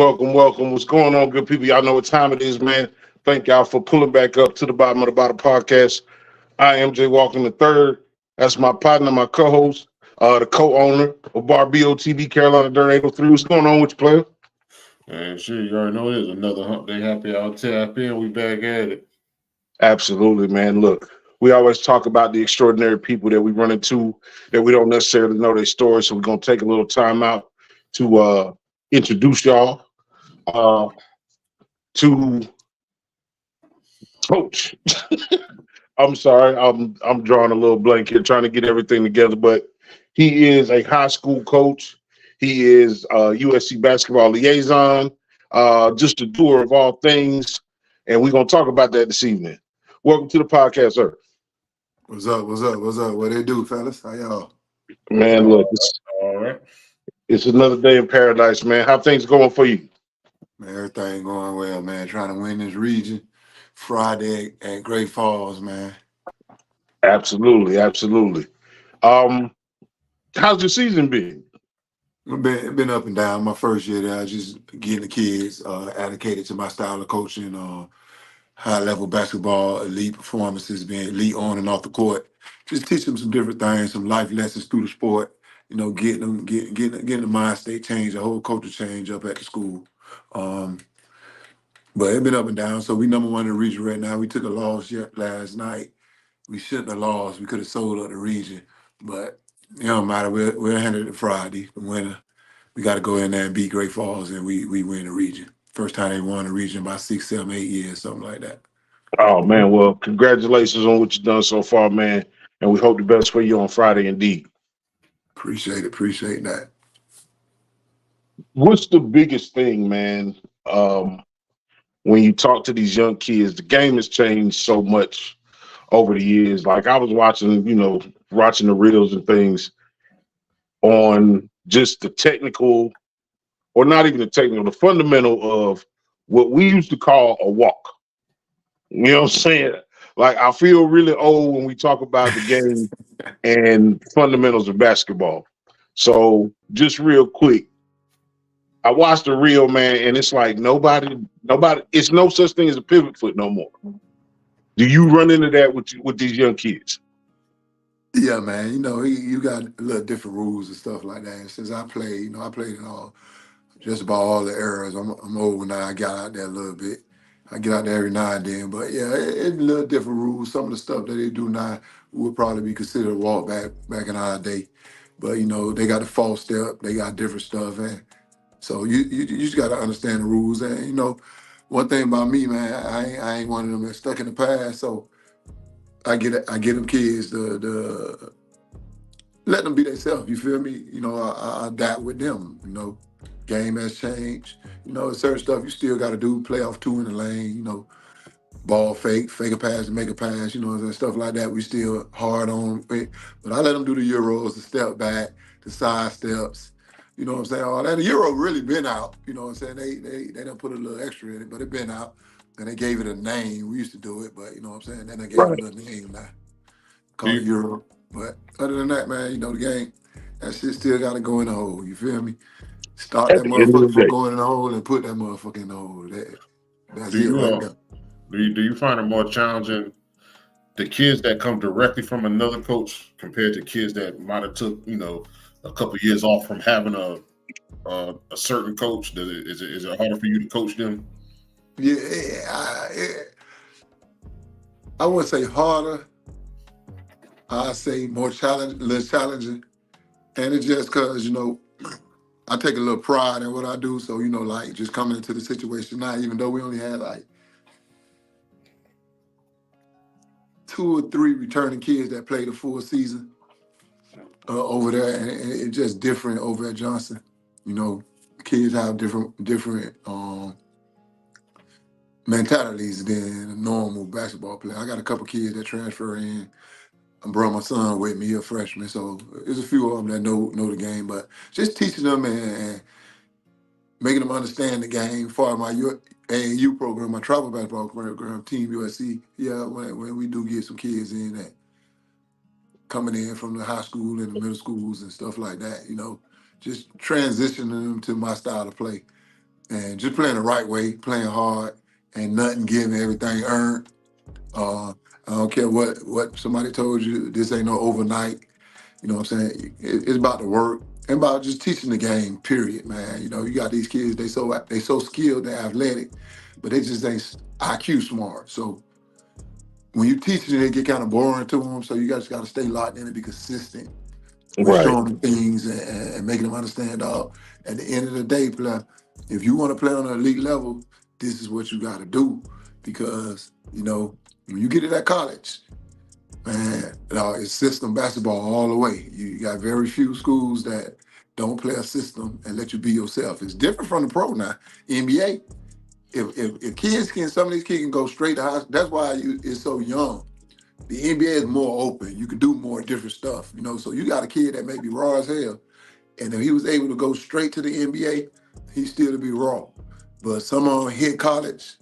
welcome. What's going on, good people? Y'all know what time it is, man. Thank y'all for pulling back up to the bottom of the bottom podcast. I am Jay Walker the third. That's my partner, my co-host, the co-owner of Bar BOTB Carolina Dirt 803. What's going on with you, player? And sure, you already know it is another hump day happy hour tap in. We back at it. Absolutely, man. Look, we always talk about the extraordinary people that we run into that we don't necessarily know their story. So we're gonna take a little time out to introduce y'all to Coach. I'm sorry, I'm drawing a little blank here, trying to get everything together. But he is a high school coach. He is USC basketball liaison, just a doer of all things, and we're gonna talk about that this evening. Welcome to the podcast, sir. What's up? What they do, fellas? How y'all? Man, look, All right. it's another day in paradise, man. How things going for you? Man, everything going well, man. Trying to win this region. Friday at Great Falls, man. Absolutely. How's your season been? Been up and down. My first year there, I just getting the kids allocated to my style of coaching, high level basketball, elite performances, being elite on and off the court. Just teach them some different things, some life lessons through the sport. You know, getting the mind state change, the whole culture change up at the school. Um, But it's been up and down. So we number one in the region right now. We took a loss last night. We shouldn't have lost. We could have sold up the region. But it don't matter. We'll handle it Friday. The winner. We got to go in there and beat Great Falls, and we win the region. First time they won the region by 6, 7, 8 years, something like that. Oh man, well, congratulations on what you've done so far, man. And we hope the best for you on Friday indeed. Appreciate that. What's the biggest thing, man? When you talk to these young kids, the game has changed so much over the years. Like I was watching the reels and things on just the technical, or not even the technical, the fundamental of what we used to call a walk. You know what I'm saying? Like I feel really old when we talk about the game and fundamentals of basketball. So just real quick, I watched the reel, man, and it's like nobody, it's no such thing as a pivot foot no more. Do you run into that with these young kids? Yeah, man. You know, you got a little different rules and stuff like that. And since I played, I played in just about all the eras. I'm old now. I got out there a little bit. I get out there every now and then. But yeah, it's a little different rules. Some of the stuff that they do now would probably be considered a walk back in our day. But they got the false step. They got different stuff, and so you just got to understand the rules. And one thing about me, man, I ain't one of them that's stuck in the past. So I get them kids the let them be themselves. You feel me? I adapt with them. Game has changed. Certain stuff you still got to do. Play off two in the lane. Ball fake a pass to make a pass. And stuff like that. We still hard on it. But I let them do the euros, the step back, the side steps. You know what I'm saying? All that. The euro really been out. You know what I'm saying? They done put a little extra in it, but it been out. And they gave it a name. We used to do it, but you know what I'm saying? Then they gave it a little name now. Call it Euro. But other than that, man, the game, that shit still got to go in the hole. You feel me? Start At that the end of motherfucker the from day, going in the hole and put that motherfucker in the hole. That's Do it you right there. do you find it more challenging the kids that come directly from another coach compared to kids that might have took a couple of years off from having a certain coach? Is it harder for you to coach them? Yeah, I wouldn't say harder. I say more less challenging. And it's just because, I take a little pride in what I do. So, like just coming into the situation now, even though we only had like 2 or 3 returning kids that played a full season over there, and it's just different over at Johnson. Kids have different mentalities than a normal basketball player. I got a couple kids that transfer in. I brought my son with me, a freshman, so there's a few of them that know the game, but just teaching them and making them understand the game. For my AAU program, my travel basketball program, TeamUSC, yeah, when we do get some kids in that coming in from the high school and the middle schools and stuff like that, just transitioning them to my style of play. and just playing the right way, playing hard, and nothing given, everything earned. I don't care what somebody told you. This ain't no overnight. You know what I'm saying? It's about the work and about just teaching the game. Period, man. You know, you got these kids. They so skilled, they athletic, but they just ain't IQ smart. So when you teach it, it get kind of boring to them. So you guys got to stay locked in and be consistent with Right. showing them things and making them understand. At the end of the day, player, if you want to play on an elite level, this is what you got to do, because you know when you get to that college, man, it's system basketball all the way. You got very few schools that don't play a system and let you be yourself. It's different from the pro now. NBA, if kids can, some of these kids can go straight to high school. That's why it's so young. The NBA is more open. You can do more different stuff, you know. So you got a kid that may be raw as hell, and if he was able to go straight to the NBA, he'd still be raw. But some of them hit college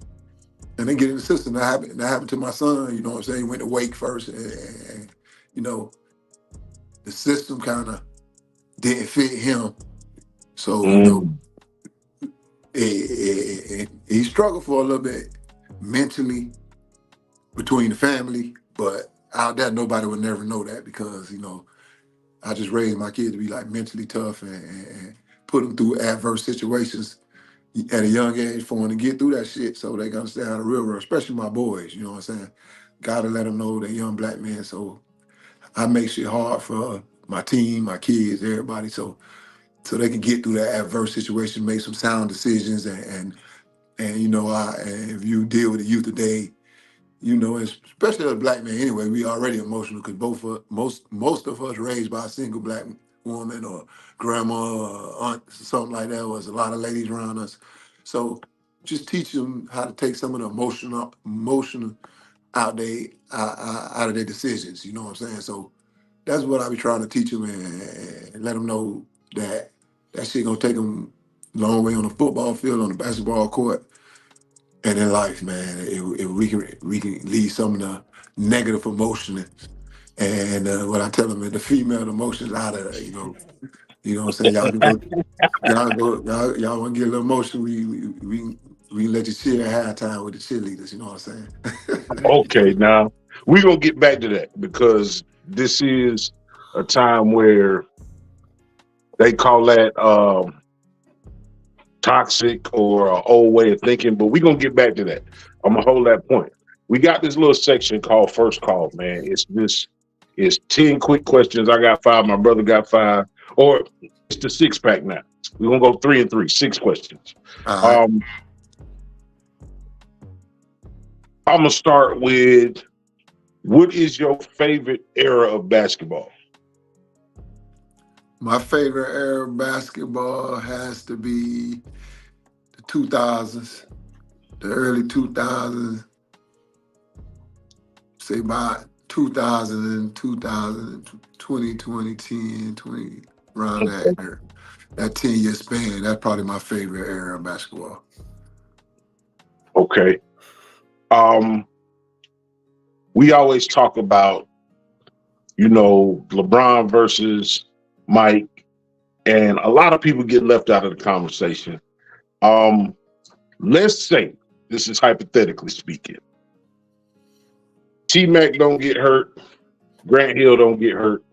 and they get in the system. That happened to my son. You know what I'm saying? He went to Wake first, and you know, the system kind of didn't fit him. So you know, he struggled for a little bit mentally between the family, but out there nobody would never know that, because you know I just raised my kids to be like mentally tough and put them through adverse situations at a young age for them to get through that shit, so they can understand how the real world, especially my boys. You know what I'm saying? Gotta let them know they're young black men. So I make shit hard for my team, my kids, everybody, so they can get through that adverse situation, make some sound decisions, and you know, and if you deal with the youth today, you know, especially as a black man anyway, we already emotional because most of us raised by a single black woman or grandma or aunt, something like that. Was a lot of ladies around us. So just teach them how to take some of the emotional out of their decisions. You know what I'm saying? So that's what I be trying to teach them, and let them know that shit gonna take them a long way on the football field, on the basketball court, and in life, man. If we can leave some of the negative emotion and what I tell them is the female emotions out of it, you know what I'm saying? Y'all can go, y'all want to get a little emotional. We let you cheer at halftime with the cheerleaders. You know what I'm saying? Okay, now we're gonna get back to that, because this is a time where they call that toxic or an old way of thinking, but we're gonna get back to that. I'm gonna hold that point. We got this little section called First Call, man. It's 10 quick questions. I got 5, my brother got 5, or it's the 6-pack now. We're gonna go 3 and 3, 6 questions. All right. I'm gonna start with, what is your favorite era of basketball? My favorite era of basketball has to be the 2000s, the early 2000s, say about 2000, 2020, 2010, 20, around that era. That 10-year span, that's probably my favorite era of basketball. Okay. We always talk about, LeBron versus Mike, and a lot of people get left out of the conversation. Let's say, this is hypothetically speaking, T-Mac don't get hurt, Grant Hill don't get hurt.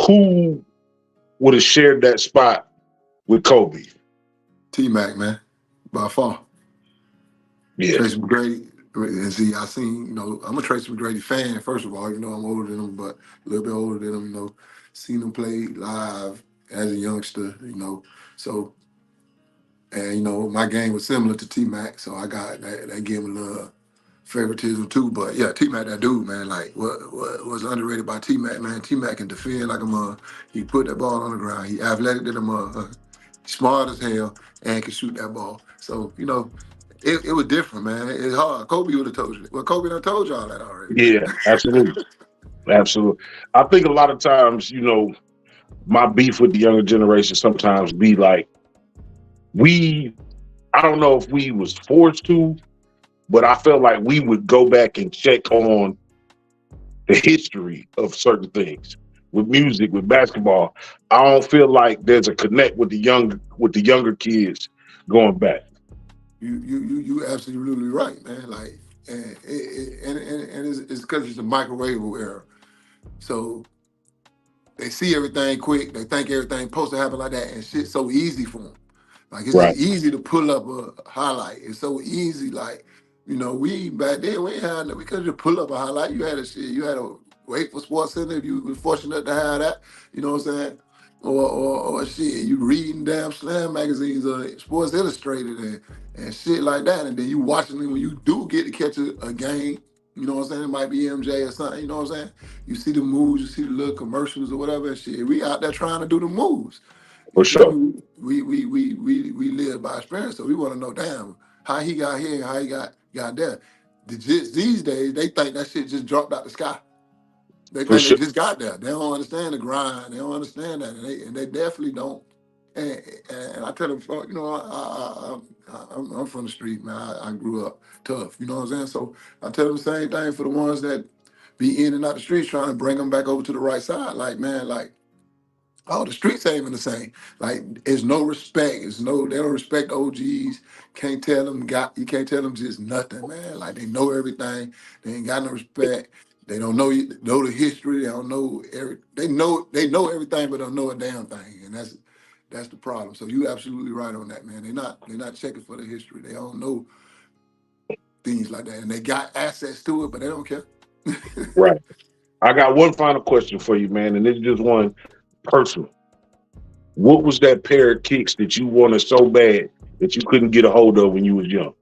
Who would have shared that spot with Kobe? T-Mac, man, by far. Yeah. Tracy McGrady, and see, I seen, I'm a Tracy McGrady fan, first of all, I'm older than him, but a little bit older than him, seen him play live as a youngster, so, and, my game was similar to T-Mac, so I got that gave him a little favoritism too, but yeah, T-Mac, that dude, man, like, what was underrated by T-Mac, man, T-Mac can defend like a mother, he put that ball on the ground, he athletic than a mother, smart as hell, and can shoot that ball, so, it was different, man. It's hard. Kobe would have told you. Well, Kobe done told y'all that already. Yeah, absolutely. Absolutely. I think a lot of times, my beef with the younger generation sometimes be like, I don't know if we was forced to, but I felt like we would go back and check on the history of certain things. with music, with basketball. I don't feel like there's a connect with the younger kids going back. You absolutely right, man. Like, and it's because it's a microwavable era, so they see everything quick. They think everything supposed to happen like that, and shit's so easy for them. Like, it's Right. just easy to pull up a highlight. It's so easy. Like, we back then we had we could just pull up a highlight. You had to wait for Sports Center if you was fortunate to have that. You know what I'm saying? Or shit, you reading damn slam magazines or Sports Illustrated and shit like that, and then you watching it when you do get to catch a game. You know what I'm saying? It might be MJ or something. You know what I'm saying? You see the moves, you see the little commercials or whatever and shit. We out there trying to do the moves. For sure. We live by experience, so we want to know, damn, how he got here and how he got there. These days, they think that shit just dropped out the sky. They think they just got there. They don't understand the grind. They don't understand that, and they definitely don't. And I tell them, I'm from the street, man. I grew up tough. You know what I'm saying? So I tell them the same thing for the ones that be in and out the streets, trying to bring them back over to the right side. Like, man, like, oh, the streets ain't even the same. Like, there's no respect. They don't respect OGs. Can't tell them you can't tell them just nothing, man. Like, they know everything. They ain't got no respect. They don't know the history. They don't know they know everything, but don't know a damn thing. And that's the problem. So you absolutely right on that, man. They're not checking for the history. They don't know things like that. And they got access to it, but they don't care. Right. I got one final question for you, man, and it's just one personal. What was that pair of kicks that you wanted so bad that you couldn't get a hold of when you was young?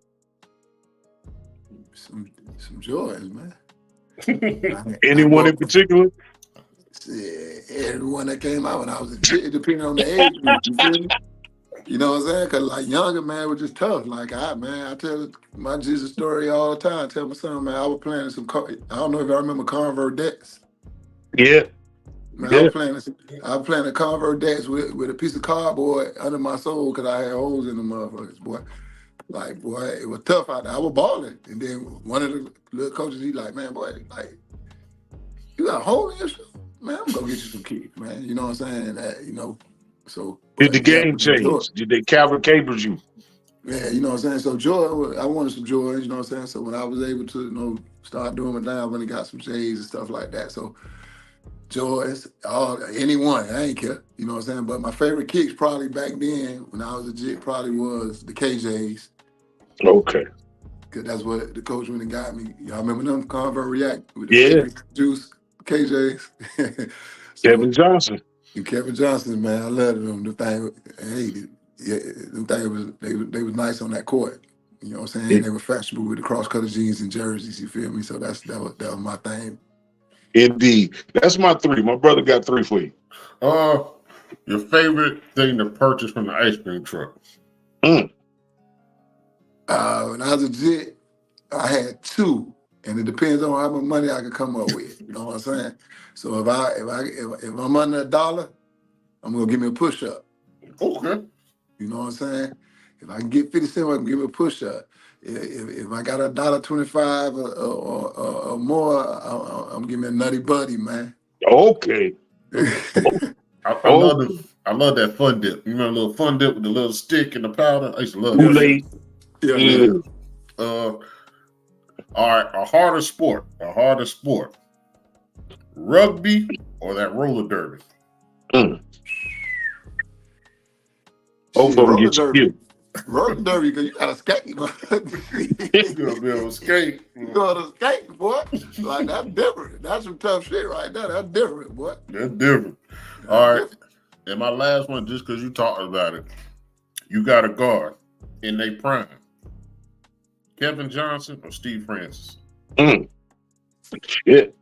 Some Jordans, man. Anyone in particular? Everyone that came out when I was a kid, depending on the age group, you feel me? You know what I'm saying? Because, like, younger, man, was just tough. Like, I tell my Jesus story all the time. I tell my son, man, I was playing I don't know if I remember Converdettes. Yeah. Man, I was playing the Converdettes with a piece of cardboard under my soul because I had holes in the motherfuckers, boy. Like, boy, it was tough out there. I was balling. And then one of the little coaches, he like, man, boy, like, you got a hole in your shoe? Man, I'm gonna get you some kicks, man. You know what I'm saying? So did the game change? Did they cavalcade you? Yeah, you know what I'm saying? So Jordan, I wanted some Jordans, you know what I'm saying? So when I was able to, start doing it now, I went and got some J's and stuff like that. So Jordans, anyone, I ain't care, you know what I'm saying? But my favorite kicks probably back then, when I was a jit, probably was the KJs. Okay. Because that's what the coach went and got me. Y'all remember them Convert React with the juice KJs? Kevin Johnson. And Kevin Johnson, man, I love them. The thing, they was nice on that court. You know what I'm saying? They were fashionable with the cross-color jeans and jerseys. You feel me? So that was my thing. Indeed, that's my three. My brother got three for you. Your favorite thing to purchase from the ice cream truck? When I was a jit, I had two, and it depends on how much money I could come up with. You know what I'm saying? So if I'm under $1, I'm gonna give me a push-up. Okay. You know what I'm saying? If I can get 50 cents, I can give me a push-up. If I got $1.25 or more, I'm giving me a Nutty Buddy, man. Okay. I love that fun dip. You remember a little fun dip with the little stick and the powder? I used to love Kool-Aid. Yeah. All right, a harder sport. Rugby or that roller derby? Both of them get you. Roller derby, because you got to skate. You're going to be able to skate. You got to skate, boy. Like, that's different. That's some tough shit right there. That's different, boy. That's different. All right. And my last one, just because you talked about it, you got a guard in their prime. Kevin Johnson or Steve Francis? Shit.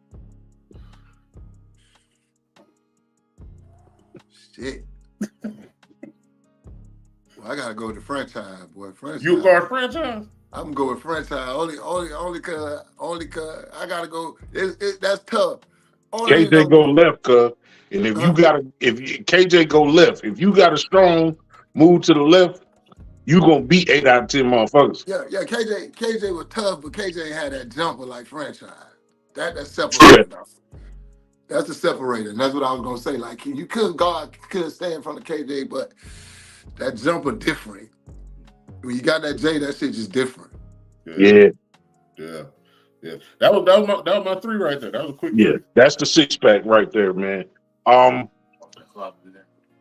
Well, I gotta go with the franchise, boy. Franchise. You guard franchise? I'm going with franchise. Only cause I gotta go. That's tough. KJ go left, cuz. And if KJ go left, if you got a strong move to the left, you gonna beat 8 out of 10 motherfuckers. Yeah. KJ was tough, but KJ had that jumper like franchise. That's separate enough. That's the separator, and that's what I was gonna say. Like you couldn't stand in front of KJ, but that jumper different. When you got that J, that shit just different. Yeah. That was my 3 right there. That was a quick 3. That's the 6-pack right there, man.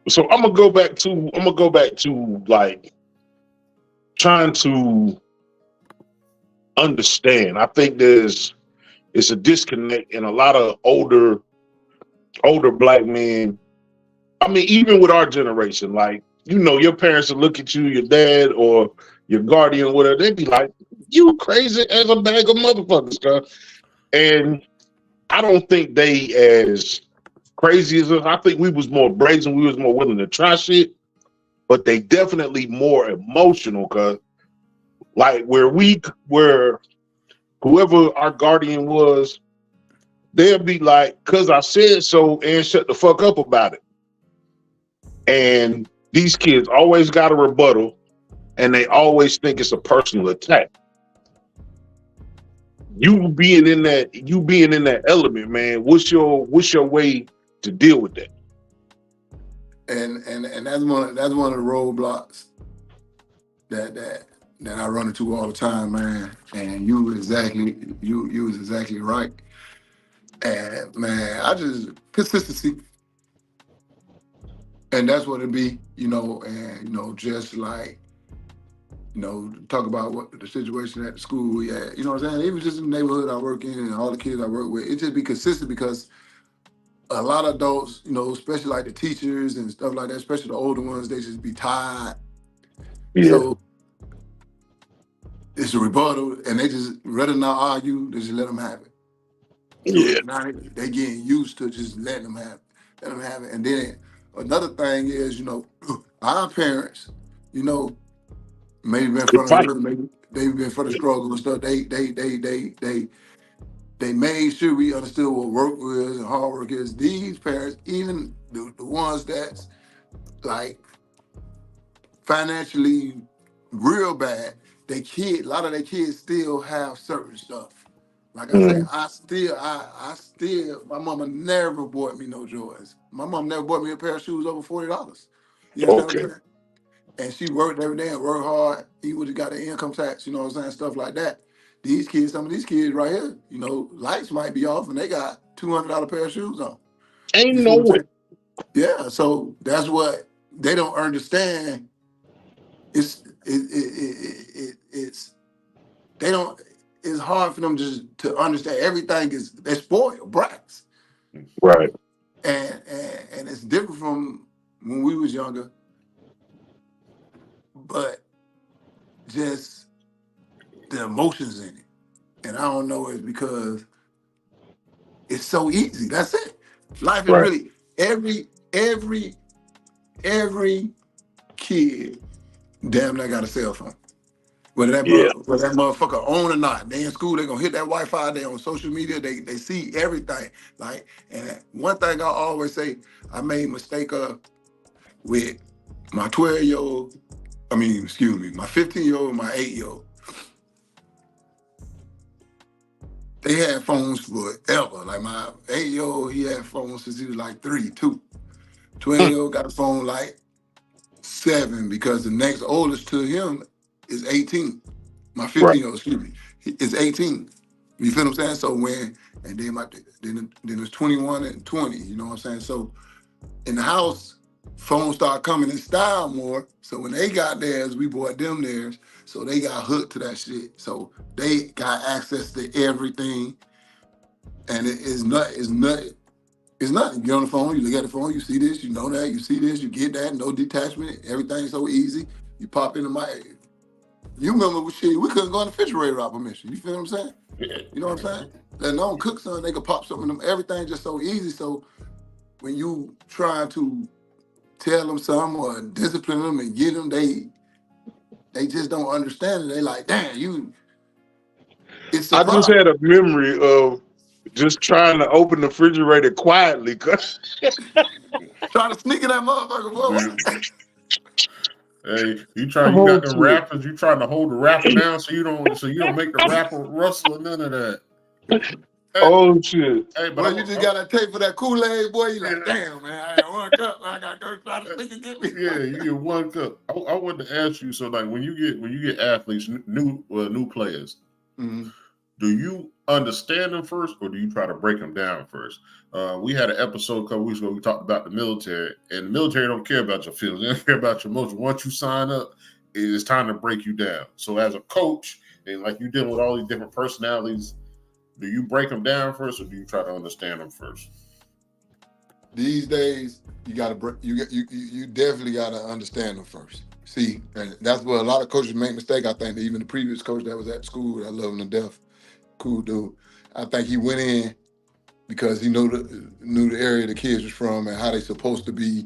So I'm gonna go back to like trying to understand. I think it's a disconnect in a lot of older black men. I mean, even with our generation, like, you know, your parents will look at you, your dad or your guardian, whatever, they'd be like, you crazy as a bag of motherfuckers, stuff. And I don't think they as crazy as us. I think we was more brazen, we was more willing to try shit, but they definitely more emotional, cause like where whoever our guardian was, they'll be like, cause I said so, and shut the fuck up about it. And these kids always got a rebuttal, and they always think it's a personal attack. You being in that element, man, what's your way to deal with that? And that's one of the roadblocks that I run into all the time, man. And you was exactly right. And man, I just consistency. And that's what it be, you know, and you know, just like, you know, talk about what the situation at the school we at, you know what I'm saying? Even just in the neighborhood I work in and all the kids I work with, it just be consistent because a lot of adults, you know, especially like the teachers and stuff like that, especially the older ones, they just be tired. Yeah. So it's a rebuttal, and they just rather not argue, they just let them have it. Yeah. So now they getting used to just letting them have it. And then another thing is, you know, our parents, you know, maybe been from the hood, maybe they've been for the struggle and stuff. They made sure we understood what work was and hard work is. These parents, even the ones that's like financially real bad, a lot of their kids still have certain stuff. Like I say, I still, my mama never bought me no Jordans. My mom never bought me a pair of shoes over $40. You understand what I'm saying? And she worked every day and worked hard. He would have got an income tax, you know what I'm saying, stuff like that. These kids, some of these kids right here, you know, lights might be off and they got $200 pair of shoes on. Ain't no way. Yeah, so that's what they don't understand. It's hard for them to understand. Everything they're spoiled brats. Right. And it's different from when we was younger. But just the emotions in it. And I don't know, it's because it's so easy. That's it. Life is really every kid damn near got a cell phone. Whether that motherfucker own or not, they in school, they gonna hit that Wi-Fi, they on social media, they see everything. Like, and one thing I always say, I made a mistake with my 12-year-old, my 15-year-old, my 8-year-old. They had phones forever. Like my 8-year-old, he had phones since he was like 3, 2. 12-year-old got a phone like 7 because the next oldest to him is 18. My 15-year-old, excuse me, is 18. You feel what I'm saying? So and then it was 21 and 20, you know what I'm saying? So in the house, phones started coming in style more. So when they got theirs, we bought them theirs. So they got hooked to that shit. So they got access to everything. And it's nothing. You get on the phone, you look at the phone, you see this, you know that, you see this, you get that, no detachment, everything's so easy. You pop into you remember we couldn't go in the refrigerator without permission. You feel what I'm saying? You know what I'm saying? Let alone cook something, they could pop something in them. Everything just so easy. So when you try to tell them something or discipline them and get them, they just don't understand it. They like, damn, it's a I problem. just had a memory of just trying to open the refrigerator quietly. Trying to sneak in that motherfucker, boy. Hey, you got the wrappers, you trying to hold the wrapper down so you don't make the wrapper rustle or none of that. Hey, Oh shit! hey, but Boy, you just got to tape for that Kool-Aid, boy. You like, yeah. damn, man, I got 1 cup. I got to go try to think and get me. Yeah, you get 1 cup. I wanted to ask you, so like when you get athletes, new players, Mm-hmm. do you understand them first, or do you try to break them down first? We had an episode a couple weeks ago. We talked about the military, and the military don't care about your feelings. They don't care about your emotions. Once you sign up, it's time to break you down. So as a coach, and like you dealing with all these different personalities, do you break them down first, or do you try to understand them first? These days, you got to you definitely got to understand them first. See, and that's where a lot of coaches make mistake. I think that even the previous coach that was at school, I love him to death, cool dude. I think he went in because he knew the area the kids was from and how they supposed to be.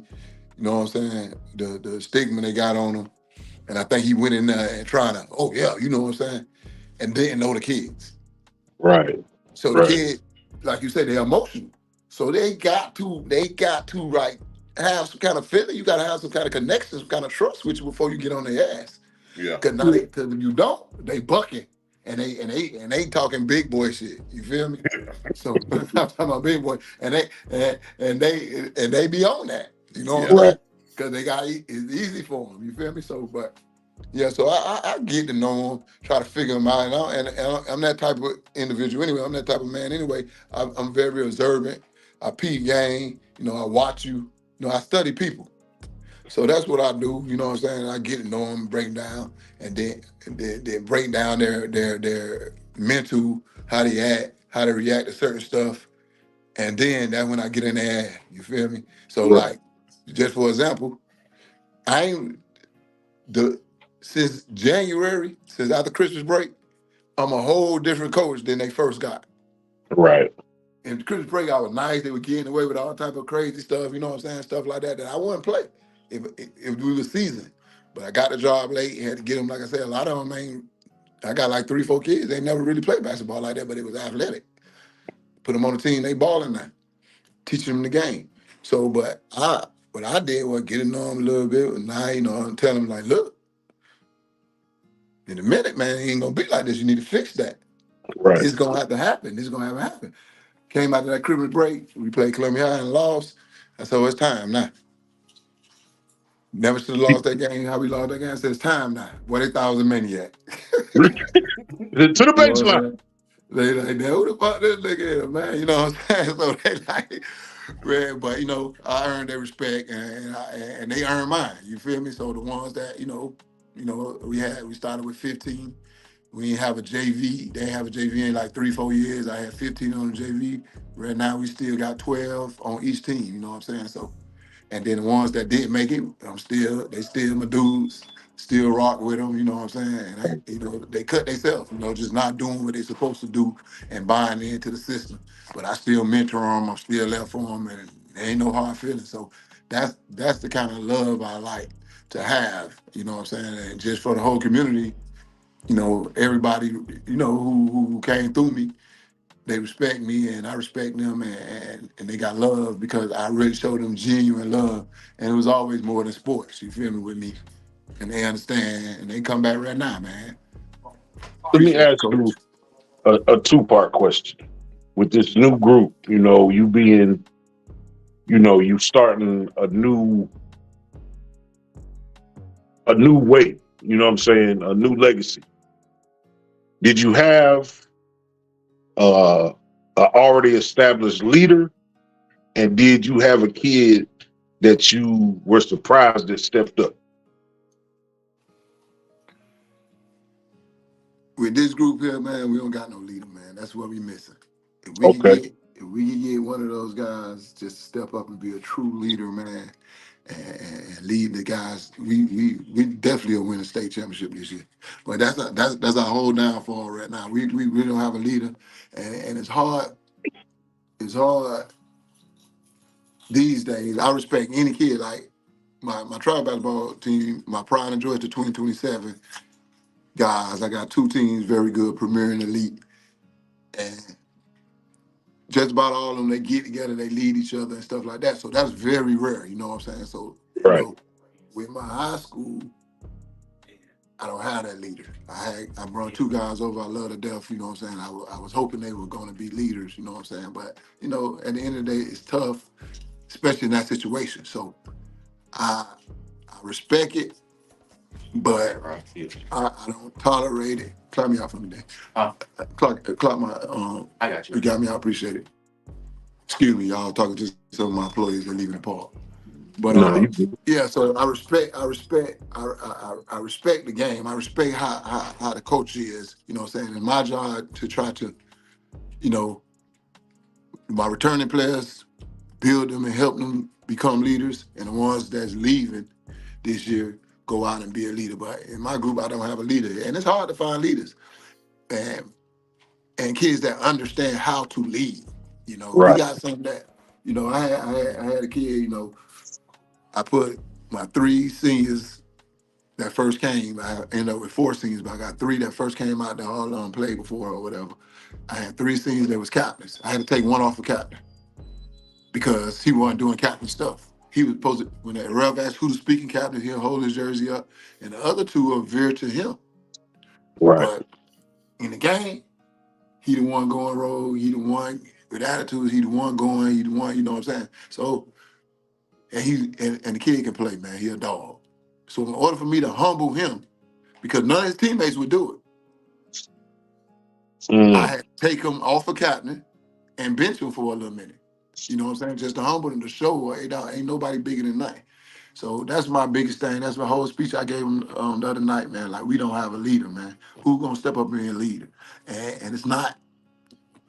You know what I'm saying? The stigma they got on them, and I think he went in there and trying to, oh yeah, you know what I'm saying, and didn't know the kids. Right. So the Right. kid, like you said, they're emotional. So they got to like have some kind of feeling. You got to have some kind of connection, some kind of trust with you before you get on their ass. Yeah. Because if you don't, they bucking and they talking big boy shit. You feel me? So I'm talking about big boy, and they be on that. You know what Yeah. I'm Right. saying? Because it's easy for them. You feel me? So, but yeah, so I get to know them, try to figure them out, and I'm that type of individual anyway. I'm that type of man anyway. I'm very observant. I peep game. You know, I watch you. You know, I study people. So that's what I do. You know what I'm saying? I get to know them, break down, and then break down their mental, how they act, how they react to certain stuff, and then that's when I get in there. You feel me? So Right. like, just for example, I ain't the since January, since after Christmas break, I'm a whole different coach than they first got. Right. And Christmas break, I was nice. They were getting away with all type of crazy stuff, you know what I'm saying? Stuff like that I wouldn't play if we were seasoned. But I got the job late and had to get them, like I said, a lot of them ain't, I got like 3, 4 kids. They never really played basketball like that, but it was athletic. Put them on the team, they balling now, teaching them the game. So, but what I did was get to know them a little bit, and now, you know, I'm telling them like, look, in a minute, man, it ain't gonna be like this. You need to fix that. Right. It's gonna have to happen. It's gonna have to happen. Came out of that Christmas break, we played Columbia High and lost. And so it's time now. Never should have lost that game. How we lost that game? I said it's time now. Boy, they thought I was a maniac. To the You know what I'm baseline. saying? They like, who the fuck this nigga is, man? You know what I'm saying? So they like, man, but you know, I earned their respect and they earned mine. You feel me? So the ones that, we started with 15. We didn't have a JV. They didn't have a JV in like 3, 4 years. I had 15 on the JV. Right now we still got 12 on each team, you know what I'm saying? So, and then the ones that didn't make it, they still my dudes, still rock with them, you know what I'm saying? And they cut themselves, just not doing what they supposed to do and buying into the system. But I still mentor them, I'm still there for them, and there ain't no hard feelings. So that's the kind of love I like to have, you know what I'm saying? And just for the whole community, everybody, who came through me, they respect me and I respect them, and they got love because I really showed them genuine love. And it was always more than sports, you feel me, with me. And they understand and they come back right now, man. Let me Appreciate you, ask coach. you a 2-part question. With this new group, you being, you starting a new way, you know what I'm saying, a new legacy. Did you have a already established leader, and did you have a kid that you were surprised that stepped up? With this group here, man, we don't got no leader, man. That's what we missing. If we can Okay. get if we can get one of those guys just to step up and be a true leader, man, and lead the guys, we definitely will win a state championship this year. But that's our whole downfall right now. We don't have a leader, and it's hard. It's hard these days. I respect any kid. Like my travel basketball team, my pride and joy to 2027 guys. I got 2 teams very good, premier and elite, and just about all of them, they get together, they lead each other and stuff like that. So that's very rare, you know what I'm saying? So, Right. with my high school, I don't have that leader. I brought 2 guys over I love to death, you know what I'm saying? I was hoping they were going to be leaders, you know what I'm saying? But, you know, at the end of the day, it's tough, especially in that situation. So I respect it, but I don't tolerate it. Clock me out for me, Dan. Clock my, I got you. You got me, I appreciate it. Excuse me, y'all, talking to some of my employees that leaving the park. But No, yeah, so I respect the game. I respect how the coach is, you know what I'm saying? And my job to try to, you know, by returning players, build them and help them become leaders, and the ones that's leaving this year go out and be a leader. But in my group, I don't have a leader. And it's hard to find leaders and kids that understand how to lead. You know, we right. got some that, you know, I had a kid, you know, I put my 3 seniors that first came. I ended up with 4 seniors, but I got 3 that first came out that all played before or whatever. I had 3 seniors that was captains. I had to take 1 off of captain because he wasn't doing captain stuff. He was supposed to, when the ref asked who the speaking captain, he'll hold his jersey up, and the other 2 are veered to him. Right. But in the game, he the one going rogue, he the one with attitudes, he the one going, he the one, you know what I'm saying? So, and the kid can play, man, he a dog. So in order for me to humble him, because none of his teammates would do it, I had to take him off of captain and bench him for a little minute. You know what I'm saying? Just to humble him, to show, hey, dog, ain't nobody bigger than nothing. So that's my biggest thing. That's my whole speech I gave him the other night, man. Like, we don't have a leader, man. Who's gonna step up and be a leader? And it's not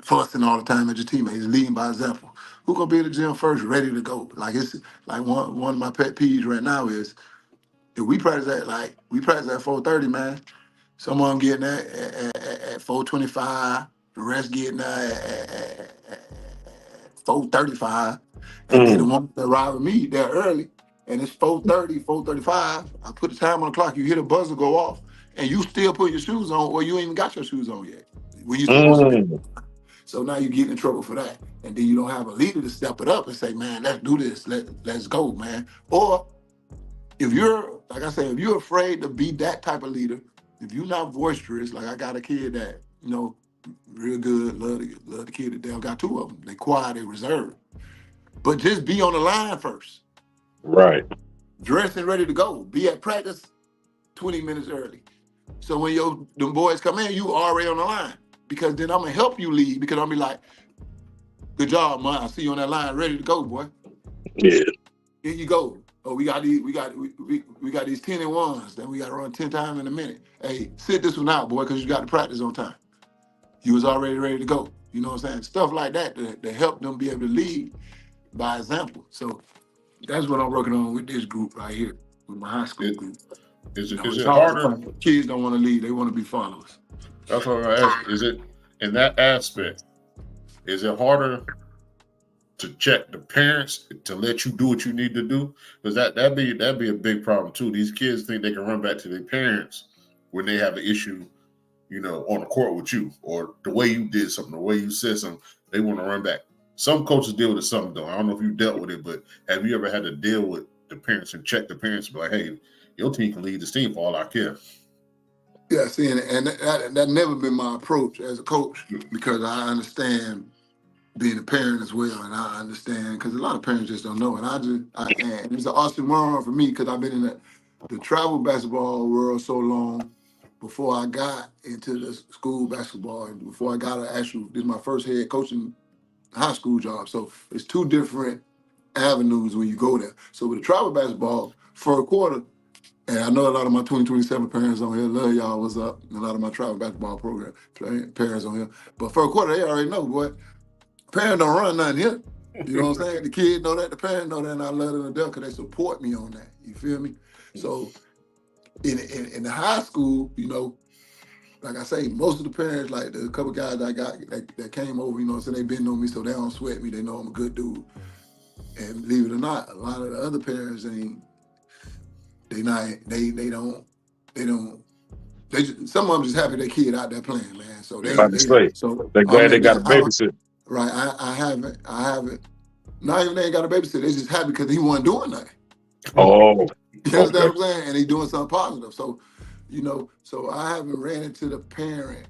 fussing all the time at your teammates. It's leading by example. Who gonna be at the gym first, ready to go? Like, it's like one of my pet peeves right now is if we practice at 4:30, man. Some of them getting that at 4:25, the rest getting that at 4:35, and then the ones that arrive with me, they're early, and it's 4:30, 4:35. I put the time on the clock, you hear the buzzer go off, and you still put your shoes on, or you ain't even got your shoes on yet, when you're supposed to be. So now you get in trouble for that, and then you don't have a leader to step it up and say, man, let's do this, let's go, man. Or if you're, like I said, if you're afraid to be that type of leader, if you're not boisterous, like I got a kid that, you know, real good, love the kid that they got 2 of them. They quiet, they reserved. But just be on the line first. Right. Dressed and ready to go. Be at practice 20 minutes early. So when them boys come in, you already on the line. Because then I'm gonna help you lead, because I'm be like, good job, man. I see you on that line, ready to go, boy. Yeah. Here you go. Oh, we got these 10 and 1s. Then we got to run 10 times in a minute. Hey, sit this one out, boy, because you got to practice on time. You was already ready to go. You know what I'm saying? Stuff like that to help them be able to lead by example. So that's what I'm working on with this group right here, with my high school group. Is it It's harder? Kids don't want to lead; they want to be followers. That's what I'm gonna ask. Is it in that aspect? Is it harder to check the parents to let you do what you need to do? Because that'd be a big problem too. These kids think they can run back to their parents when they have an issue, you know, on the court with you, or the way you did something, the way you said something. They want to run back. Some coaches deal with it, some don't. I don't know if you dealt with it, but have you ever had to deal with the parents and check the parents and be like, hey, your team can lead this team for all I care? Yeah, see, and that never been my approach as a coach, because I understand being a parent as well, and I understand, because a lot of parents just don't know, and and it's an oxymoron for me, because I've been in the travel basketball world so long before I got into the school basketball, and before I got this is my first head coaching high school job, so it's 2 different avenues when you go there. So with the travel basketball, for a quarter, and I know a lot of my 2027 parents on here, love y'all, what's up, and a lot of my travel basketball program parents on here, but for a quarter, they already know, boy, parents don't run nothing here. You know what I'm saying? The kids know that, the parents know that, and I love them to death because they support me on that. You feel me? So in the high school, you know, like I say, most of the parents, like the couple guys I got that came over, you know what I'm saying, they been on me, so they don't sweat me. They know I'm a good dude. And believe it or not, a lot of the other parents some of them just happy their kid out there playing, man. So they're glad they got a babysitter. Right, I haven't. Not even they ain't got a babysitter. They just happy because he wasn't doing nothing. Oh, You understand what I'm saying? And he doing something positive. So You know, so I haven't ran into the parent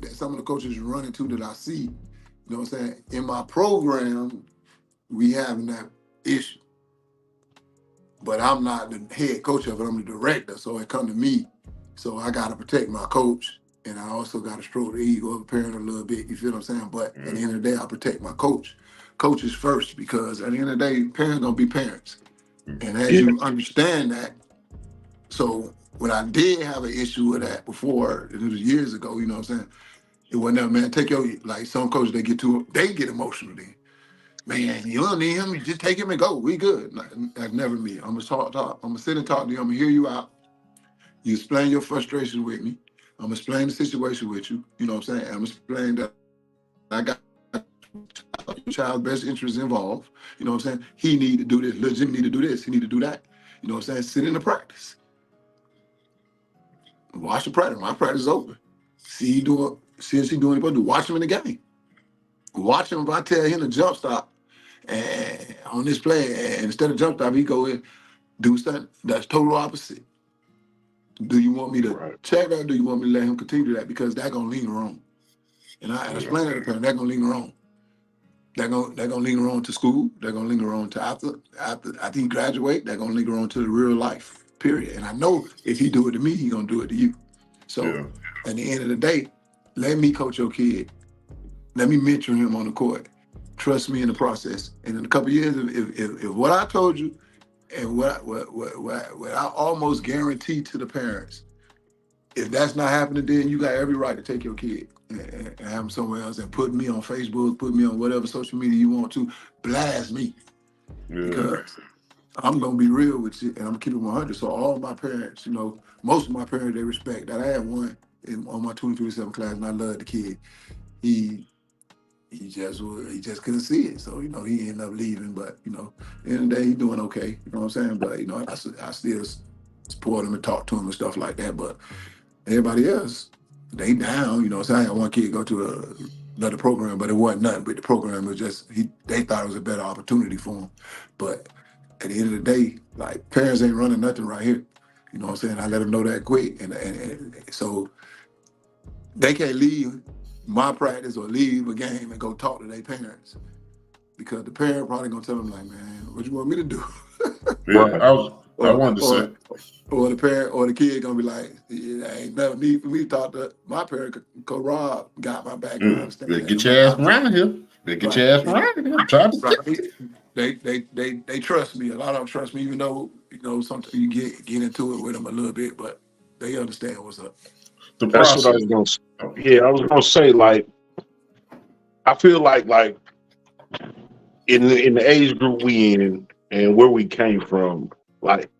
that some of the coaches run into that I see. You know what I'm saying? In my program, we having that issue. But I'm not the head coach of it, I'm the director. So it come to me. So I gotta protect my coach. And I also gotta stroke the ego of a parent a little bit. You feel what I'm saying? But at the end of the day, I protect my coach. Coaches first, because at the end of the day, parents gonna be parents. And as you understand that, so when I did have an issue with that before, and it was years ago, you know what I'm saying? It wasn't that, man, take your, like some coaches, they get emotional then. Man, you don't need him, you just take him and go. We good. That's never me. I'm gonna talk. I'm gonna sit and talk to you. I'm gonna hear you out. You explain your frustration with me. I'm gonna explain the situation with you. You know what I'm saying? I'm gonna explain that I got your child's best interest involved. You know what I'm saying? He need to do this. Little Jimmy need to do this. He need to do that. You know what I'm saying? Sit in the practice. Watch the practice. My practice is open. See he doing. See if he doing what he do. Watch him in the game. Watch him. If I tell him to jump stop and on this play, and instead of jump stop, he go in, do something that's total opposite. Do you want me to check that? Or do you want me to let him continue that? Because that gonna linger on. And I explain to the parent, that gonna linger on. That gonna linger on to school. They're gonna linger on to after he graduate. They're gonna linger on to the real life. Period. And I know if he do it to me, he gonna do it to you. So at the end of the day, let me coach your kid. Let me mentor him on the court. Trust me in the process. And in a couple of years, if what I told you and what I almost guarantee to the parents, if that's not happening, then you got every right to take your kid and have them somewhere else and put me on Facebook, put me on whatever social media you want to, blast me. Because I'm going to be real with you and I'm going to keep it 100. So all my parents, you know, most of my parents, they respect that. I had one on my 2027 class and I loved the kid. He just couldn't see it. So, you know, he ended up leaving. But, you know, at the end of the day, he's doing okay. You know what I'm saying? But, you know, I still support him and talk to him and stuff like that. But everybody else, they down. You know what I'm saying? I had one kid go to another program, but it wasn't nothing but the program. It was just, they thought it was a better opportunity for him. But at the end of the day, like, parents ain't running nothing right here. You know what I'm saying? I let them know that quick. And so they can't leave my practice or leave a game and go talk to their parents, because the parent probably gonna tell them like, man, what you want me to do? I wanted to say, or the parent or the kid gonna be like, yeah, ain't nothing need for me to talk to my parent. Cause Rob got my back. And I understand that. Get your ass around here. Get your ass around here. I'm trying to They trust me. A lot of them trust me, even though, you know, sometimes you get into it with them a little bit, but they understand what's up. The That's process. what I was gonna say. Yeah, I was gonna say, like, I feel like in the age group we in and where we came from, like,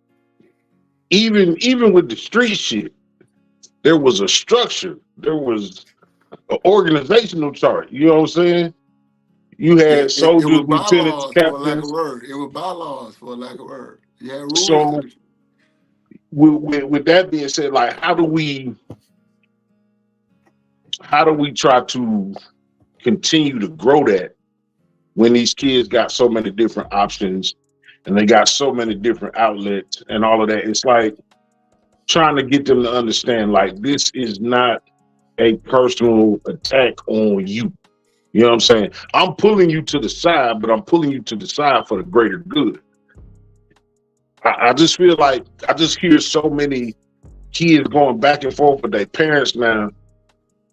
even with the street shit, there was a structure, there was an organizational chart. You know what I'm saying? You had It soldiers, was lieutenants, bylaws for a lack of captains. word. It was bylaws for a lack of word. You had rules So to the with that being said, like, how do we try to continue to grow that when these kids got so many different options and they got so many different outlets and all of that? It's like trying to get them to understand, like, this is not a personal attack on you. You know what I'm saying? I'm pulling you to the side, but I'm pulling you to the side for the greater good. I just feel like I just hear so many kids going back and forth with their parents now,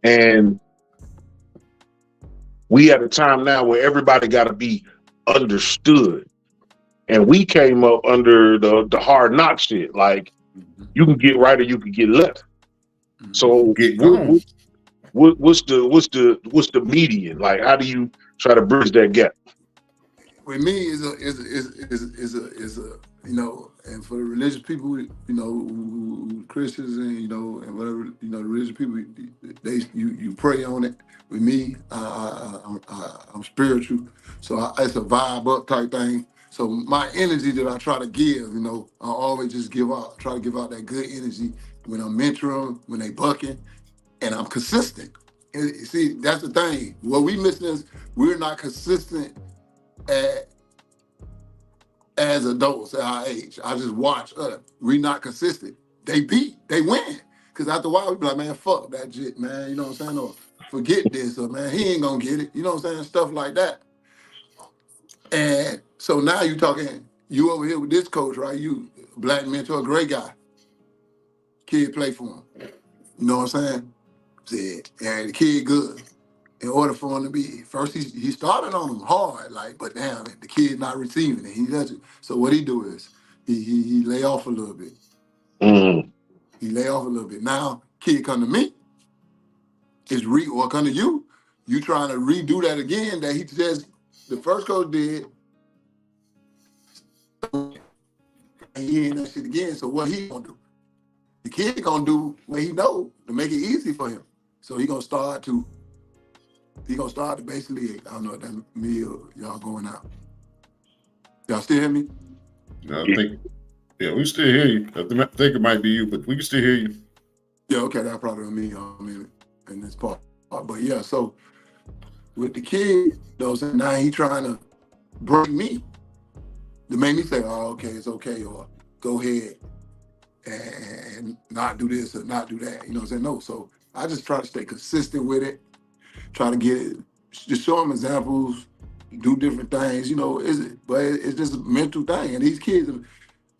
and we at a time now where everybody got to be understood. And we came up under the hard knock shit. Like, you can get right or you can get left. So what's the median? Like, how do you try to bridge that gap? with me is a you know, and for the religious people, you know, Christians and, you know, and whatever, you know, the religious people, you pray on it. With me, I'm spiritual, so it's a vibe up type thing. So my energy that I try to give, you know, I always just try to give out that good energy when I'm mentoring, when they bucking, and I'm consistent. And see, that's the thing. What we missing is we're not consistent as adults at our age. I just watch. We're not consistent. They win. Because after a while, we be like, man, fuck that shit, man. You know what I'm saying? Or forget this, or man, he ain't gonna get it. You know what I'm saying? Stuff like that. And so now you talking, you over here with this coach, right? You black mentor, great guy. Kid play for him. You know what I'm saying? Said, and the kid good. In order for him to be, first he started on him hard, like, but damn, the kid not receiving it. He doesn't. So what he do is he lay off a little bit. Mm. He lay off a little bit. Now, kid come to me, or come to you. You trying to redo that again that he just, the first coach did, and he ain't that shit again. So what he gonna do? The kid gonna do what he know to make it easy for him. So he gonna start to basically, I don't know if that's me or y'all going out. Y'all still hear me? I think, yeah, we still hear you. I think it might be you, but we can still hear you. Yeah, okay, that's probably me in this part. But yeah, so with the kid, though, so now he trying to bring me to make me say, oh, okay, it's okay, or go ahead and not do this or not do that. You know what I'm saying? No, so I just try to stay consistent with it, try to get it, just show them examples, do different things, you know, but it's just a mental thing. And these kids,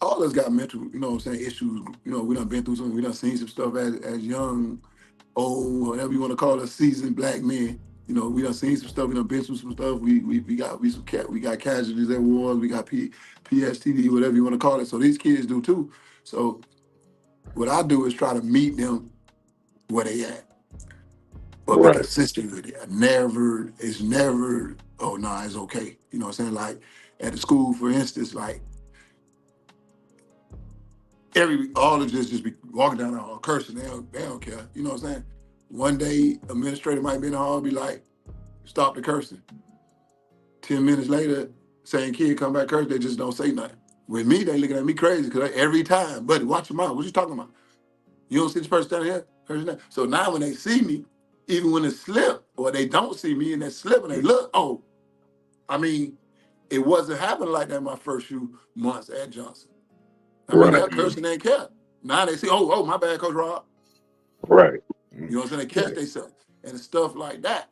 all of us got mental, you know what I'm saying, issues. You know, we done been through something, we done seen some stuff as young, old, whatever you want to call us, seasoned black men. You know, we done seen some stuff, we done been through some stuff. We got casualties at wars, we got PSTD, whatever you want to call it. So these kids do too. So what I do is try to meet them where they at, but be consistent with it. It's never, oh no, it's okay. You know what I'm saying? Like at the school, for instance, like all of this just be walking down the hall cursing. They don't care. You know what I'm saying? One day, administrator might be in the hall, be like, stop the cursing. 10 minutes later, same kid come back curse, they just don't say nothing. With me, they looking at me crazy because every time, buddy, watch your mouth. What you talking about? You don't see this person standing here? So now when they see me, even when it's slip, or they don't see me and they slip and they look, oh, I mean, it wasn't happening like that my first few months at Johnson. I mean, that cursing ain't kept. Now they see, oh, my bad, Coach Rob. Right. You know what I'm saying? They catch themselves and stuff like that.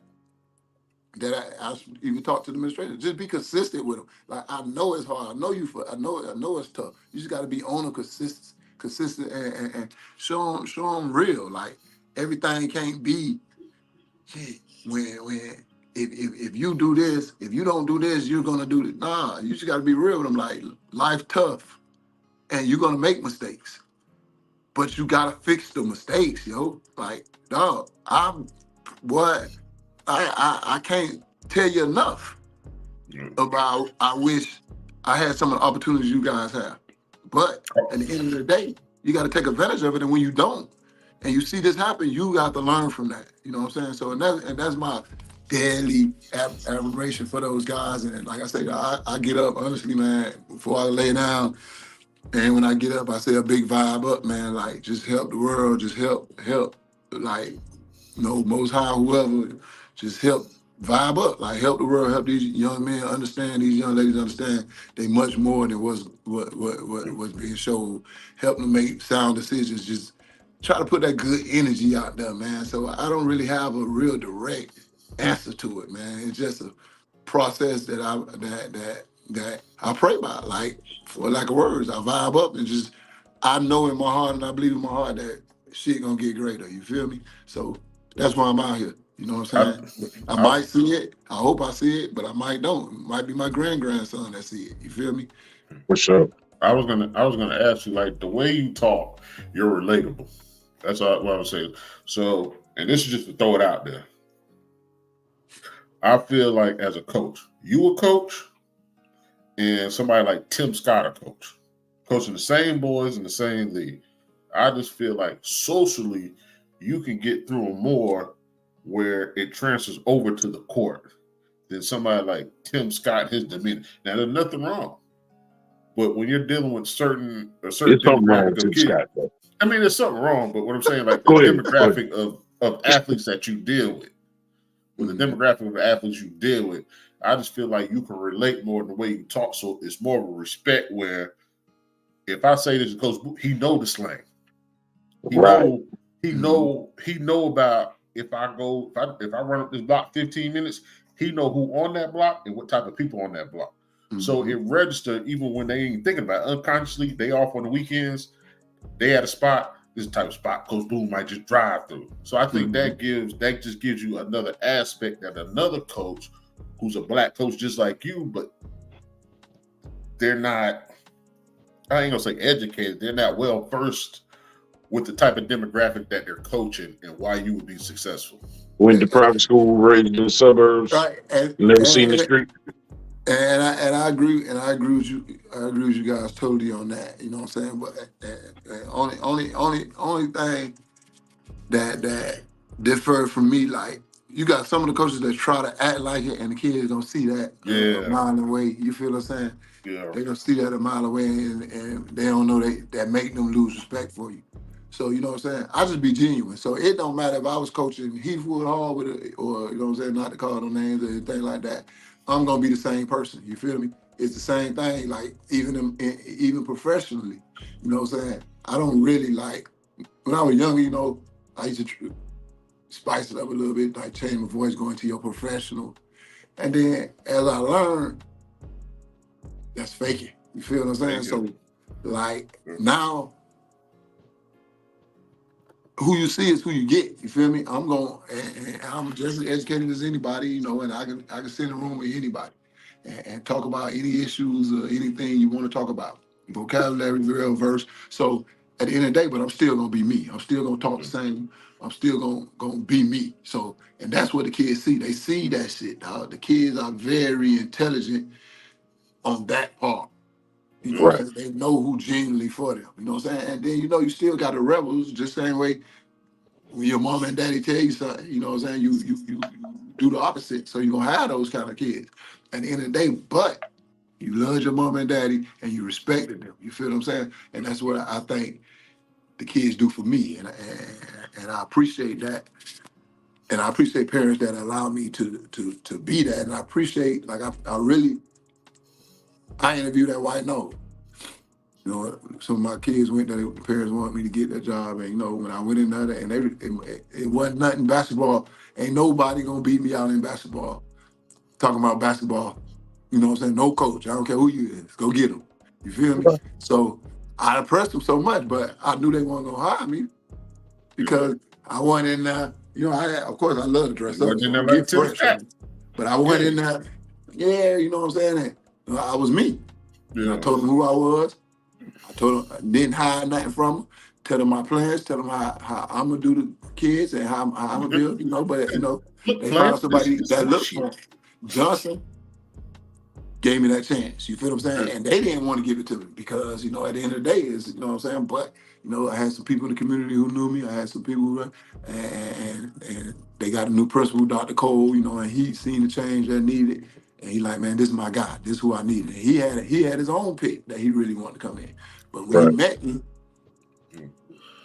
That I even talk to the administrator. Just be consistent with them. Like I know it's hard. I know it's tough. You just got to be on them consistent and show them real. Like everything can't be shit. When if you do this, if you don't do this, you're gonna do it. Nah, you just got to be real with them. Like life tough, and you're gonna make mistakes, but you gotta fix the mistakes, yo. Like dog, I can't tell you enough about I wish I had some of the opportunities you guys have. But at the end of the day, you got to take advantage of it. And when you don't, and you see this happen, you got to learn from that. You know what I'm saying? So, and that's my daily admiration for those guys. And like I say, I get up, honestly, man, before I lay down. And when I get up, I say a big vibe up, man, like just help the world, just help, like, you know, Most High, whoever, just help vibe up, like help the world, help these young men understand, these young ladies understand they much more than what was being showed. Help them make sound decisions. Just try to put that good energy out there, man. So I don't really have a real direct answer to it, man. It's just a process that I pray by, like for lack of words, I vibe up and just I know in my heart and I believe in my heart that shit gonna get greater. You feel me? So that's why I'm out here. You know what I'm saying? I might see it. I hope I see it, but I might don't. It might be my grandson that see it. You feel me? For sure. I was gonna ask you, like, the way you talk, you're relatable. That's what I was saying. So, and this is just to throw it out there. I feel like as a coach, you a coach, and somebody like Tim Scott a coach, coaching the same boys in the same league. I just feel like socially, you can get through them more where it transfers over to the court than somebody like Tim Scott, his demeanor. Now, there's nothing wrong. But when you're dealing with certain demographic of kids, I mean, there's something wrong. But what I'm saying, like the demographic of athletes that you deal with the demographic of athletes you deal with, I just feel like you can relate more in the way you talk. So it's more of a respect where if I say this to Coach Boot, he know the slang. He know He know about if I run up this block 15 minutes, he know who on that block and what type of people on that block. So it registered even when they ain't thinking about it. Unconsciously, they off on the weekends, they at a spot, this type of spot Coach Boone might just drive through. So I think that just gives you another aspect that another coach who's a black coach just like you, but they're not, I ain't gonna say educated, they're not well versed with the type of demographic that they're coaching and why you would be successful. Went to private school, raised in the suburbs, right, never seen the street. And I agree with you. I agree with you guys totally on that. You know what I'm saying? But only thing that differed from me, like you got some of the coaches that try to act like it, and the kids don't see that a mile away. You feel what I'm saying? Yeah. They don't see that a mile away, and they don't know that make them lose respect for you. So you know what I'm saying? I just be genuine. So it don't matter if I was coaching Heathwood Hall or you know what I'm saying, not to call no names or anything like that. I'm gonna be the same person. You feel me? It's the same thing. Like even professionally, you know what I'm saying? I don't really like when I was younger. You know, I used to spice it up a little bit, like change my voice, going to your professional, and then as I learned, that's faking. You feel what I'm saying? So like now, who you see is who you get. You feel me? I'm just as educated as anybody, you know, and I can sit in a room with anybody and talk about any issues or anything you want to talk about. Vocabulary, real verse. So at the end of the day, but I'm still gonna be me. I'm still gonna talk the same. I'm still gonna be me. So, and that's what the kids see. They see that shit, dog. The kids are very intelligent on that part. You know what I'm saying? They know who genuinely for them. You know what I'm saying? And then, you know, you still got the rebels, just the same way when your mom and daddy tell you something, you know what I'm saying? You do the opposite. So you're going to have those kind of kids at the end of the day. But you love your mom and daddy and you respected them. You feel what I'm saying? And that's what I think the kids do for me. And I appreciate that. And I appreciate parents that allow me to be that. And I appreciate, like, I interviewed at White Nose. You know, some of my kids went there, the parents wanted me to get that job. And, you know, when I went in there, and it wasn't nothing basketball. Ain't nobody going to beat me out in basketball. Talking about basketball, you know what I'm saying? No coach. I don't care who you is. Go get them. You feel me? So I impressed them so much, but I knew they weren't going to hire me because I went in there. You know, of course, I love to dress up. So I get fresh. But I went in there, you know what I'm saying? And I was me. Yeah. I told them who I was. I told them I didn't hide nothing from them. Tell them my plans. Tell them how I'm gonna do the kids and how I'm gonna build. You know, but you know, they found somebody that looked for them. Johnson gave me that chance. You feel what I'm saying? And they didn't want to give it to me because you know, at the end of the day, is you know what I'm saying. But you know, I had some people in the community who knew me. I had some people who, and they got a new principal, Dr. Cole. You know, and he seen the change that needed. And he like, man, this is my guy. This is who I need. And he had his own pick that he really wanted to come in. But when he met me,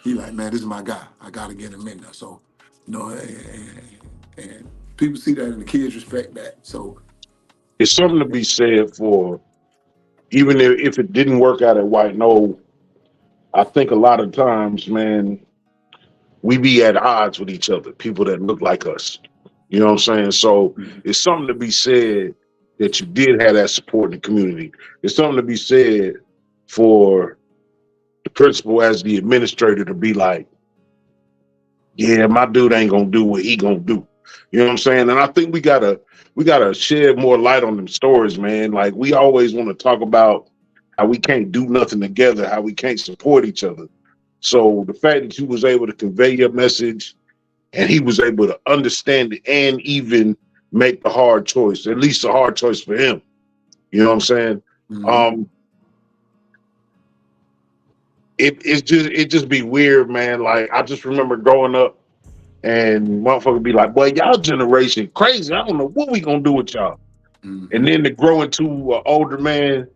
he like, man, this is my guy. I got to get him in there. So, you know, and people see that and the kids respect that. So it's something to be said for, even if it didn't work out at White Knoll, I think a lot of times, man, we be at odds with each other, people that look like us. You know what I'm saying? So it's something to be said that you did have that support in the community. It's something to be said for the principal as the administrator to be like, yeah, my dude ain't gonna do what he gonna do. You know what I'm saying? And I think we gotta shed more light on them stories, man. Like we always want to talk about how we can't do nothing together, how we can't support each other. So the fact that you was able to convey your message and he was able to understand it and even make the hard choice, at least a hard choice for him. You know what I'm saying? Mm-hmm. It just be weird, man. Like I just remember growing up and motherfuckers be like, boy, y'all generation crazy. I don't know what we gonna do with y'all. Mm-hmm. And then to grow into an older man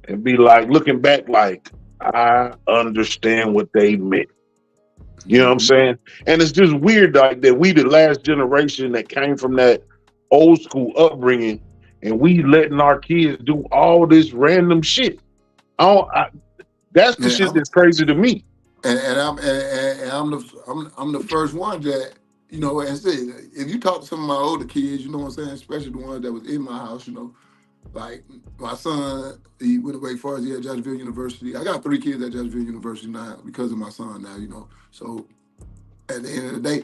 and be like, looking back like, I understand what they meant. You know what I'm saying? And it's just weird like that we the last generation that came from that old school upbringing and we letting our kids do all this random shit. That's the shit that's crazy to me. I'm the first one that, you know, and say, if you talk to some of my older kids, you know what I'm saying, especially the ones that was in my house, you know, like my son, he went away far as he at Jacksonville University. I got 3 kids at Jacksonville University now because of my son now, you know. So at the end of the day,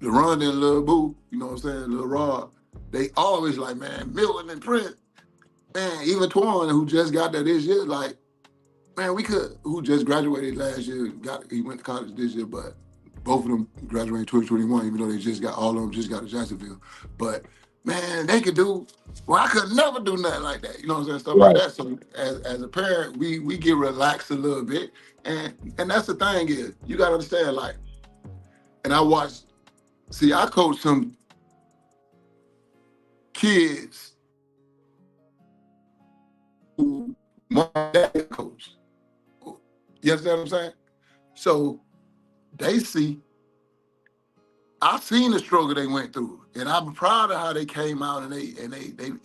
LeRon and Lil Boo, you know what I'm saying, Lil Rod, they always like, man, Milton and Prince, man, even Twan, who just got there this year, like, man, who just graduated last year, he went to college this year, but both of them graduated in 2021, even though all of them just got to Jacksonville. But man, they could do, well, I could never do nothing like that. You know what I'm saying? Stuff like that. So as a parent, we get relaxed a little bit. And that's the thing is, you gotta understand, like, and I coach some kids who my dad coached. You understand what I'm saying? So they see, I've seen the struggle they went through, and I'm proud of how they came out and they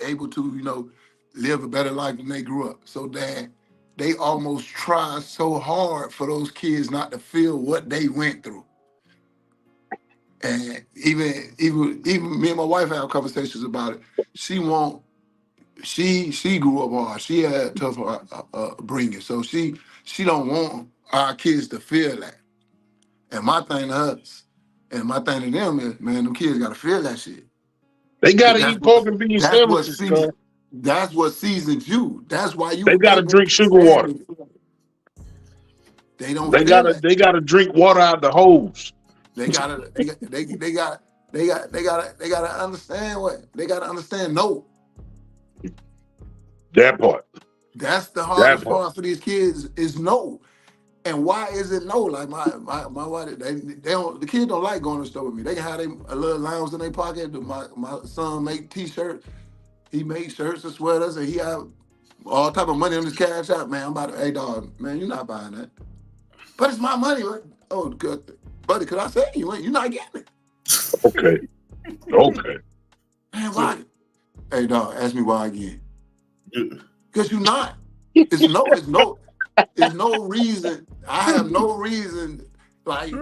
able to, you know, live a better life than they grew up. So that they almost try so hard for those kids not to feel what they went through. And even me and my wife have conversations about it. She grew up hard. She had tough bringing, so she don't want our kids to feel that. And my thing to us, and my thing to them is, man, them kids gotta feel that shit. They gotta eat pork and bean sandwiches, cuz. That's what seasons you. That's why you. They gotta drink sugar water. They don't. They gotta drink water out the hose. They gotta understand what they gotta understand. No. That part. That's the hardest part for these kids is no. And why is it no? Like my wife, the kids don't like going to the store with me. They can have a little allowance in their pocket. My son make t-shirts. He makes shirts and sweaters, and he have all type of money on his cash out. Man, I'm about to, hey dog, man, you're not buying that. But it's my money. Right? Oh, good. Buddy, could I say you're not getting it? Okay. Man, why? Hey dog, ask me why again. Because you're not. It's no reason. I have no reason. Like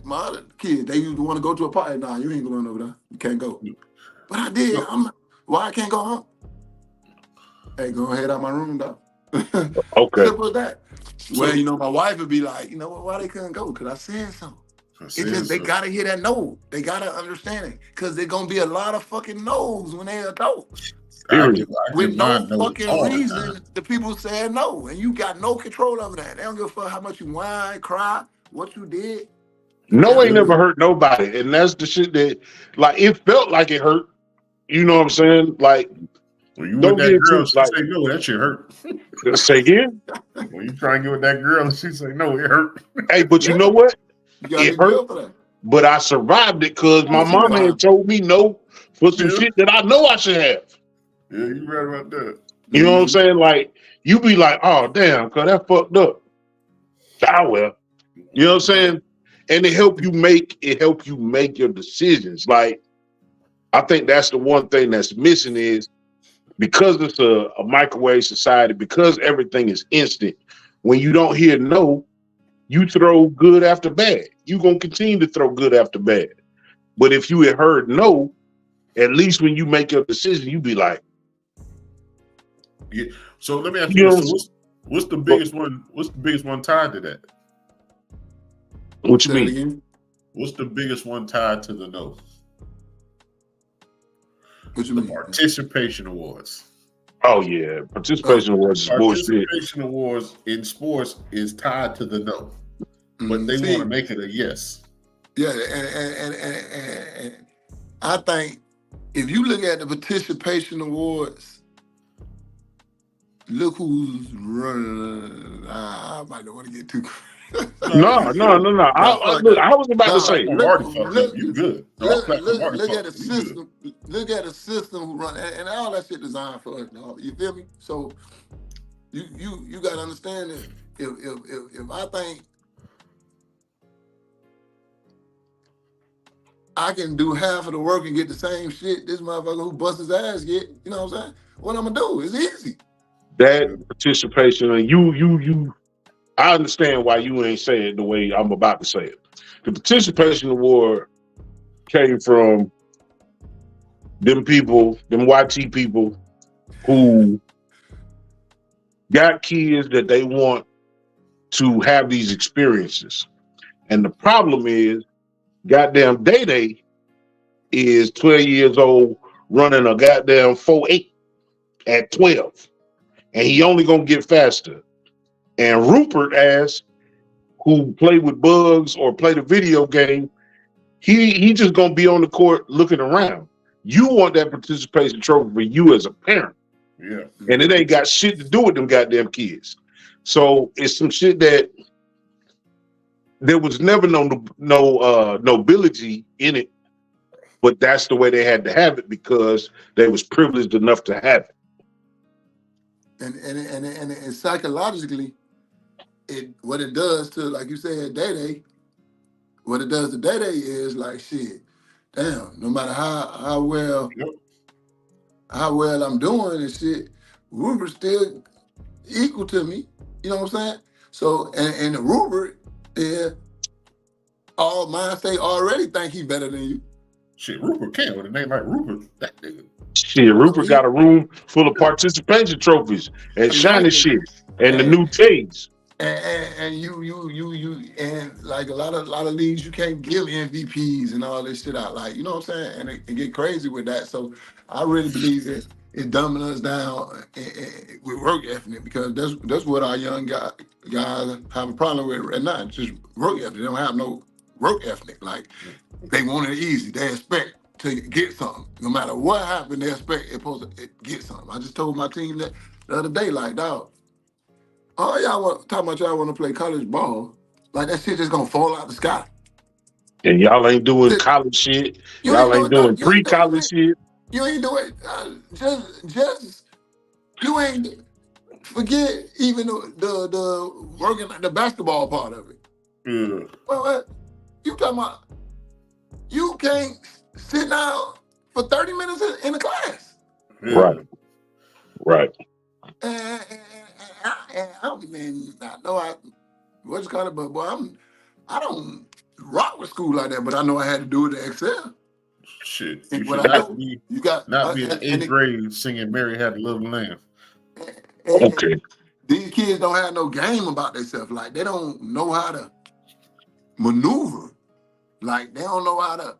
my other kids, they used to want to go to a party. Nah, you ain't going over there. You can't go. But I did. Why I can't go home? Hey, go ahead out my room, dog. Okay. Simple as that. Well, you know, my wife would be like, you know what? Why they couldn't go? Because I said so. It's just they gotta hear that no. They gotta understand it. Because there's gonna be a lot of fucking no's when they're adults. With no fucking reason, the people saying no, and you got no control over that. They don't give a fuck how much you whine, cry, what you did. No ain't never hurt nobody, and that's the shit that, like, it felt like it hurt. You know what I'm saying? Like, when you with that girl, she say no, that shit hurt. Say again? When you try and get with that girl, and she say no, it hurt. Hey, but you know what? It hurt, but I survived it because my mama had told me no for some shit that I know I should have. Yeah, you right about that. You know what I'm saying? Like, you be like, oh, damn, because that fucked up. Ah, well. You know what I'm saying? And it help you make your decisions. Like, I think that's the one thing that's missing is because it's a microwave society, because everything is instant, when you don't hear no, you throw good after bad. You're going to continue to throw good after bad. But if you had heard no, at least when you make your decision, you be like, yeah. So let me ask you this. So what's the biggest one? What's the biggest one tied to that? What you mean? What's the biggest one tied to the no? What you mean? Participation awards. Oh yeah, participation awards is bullshit. Participation awards in sports is tied to the no, but they want to make it a yes. Yeah, and I think if you look at the participation awards, look who's running. I might not want to get too. No. I was about to say, you good. Look at the system. Look at the system who run, and all that shit designed for us. You feel me? So you got to understand that if I think I can do half of the work and get the same shit this motherfucker who busts his ass get, you know what I'm saying? What I'm gonna do is easy. That participation, and you I understand why you ain't saying it the way I'm about to say it. The participation award came from them people, them YT people who got kids that they want to have these experiences. And the problem is, goddamn Day is 12 years old running a goddamn 4.8 at 12. And he only gonna get faster. And Rupert ass, who play with bugs or play the video game, he just gonna be on the court looking around. You want that participation trophy for you as a parent. Yeah. And it ain't got shit to do with them goddamn kids. So it's some shit that there was never no nobility in it, but that's the way they had to have it because they was privileged enough to have it. And psychologically, what it does to, like you said, Day, what it does to Day is like, shit, damn, no matter how well I'm doing and shit, Rupert's still equal to me. You know what I'm saying? So and Rupert, all mine say already think he better than you. Shit, Rupert can't with a name like Rupert. That nigga. Shit, Rupert got a room full of participation trophies and shiny shit and the new T's. And you and like a lot of leagues you can't give MVPs and all this shit out, like, you know what I'm saying, and it get crazy with that. So I really believe that it's dumbing us down with work ethic, because that's what our young guys have a problem with right now. It's just work ethic. They don't have no work ethic. Like, they want it easy. They expect to get something. No matter what happened, they expect it's supposed to get something. I just told my team that the other day, like, dog, all y'all talking about y'all want to play college ball, like that shit just gonna fall out the sky. And y'all ain't doing college shit. Y'all ain't doing pre-college shit. You ain't doing just you ain't forget even the working the basketball part of it. Yeah. Well, you talking about you can't sit down for 30 minutes in the class. Yeah. Right. And I mean, I know what's called it, but boy, I don't rock with school like that, but I know I had to do it to excel. Shit, And you what should I not know, be you got not be in eighth grade singing "Mary Had a Little Lamb." Okay. These kids don't have no game about themselves. Like, they don't know how to maneuver. Like, they don't know how to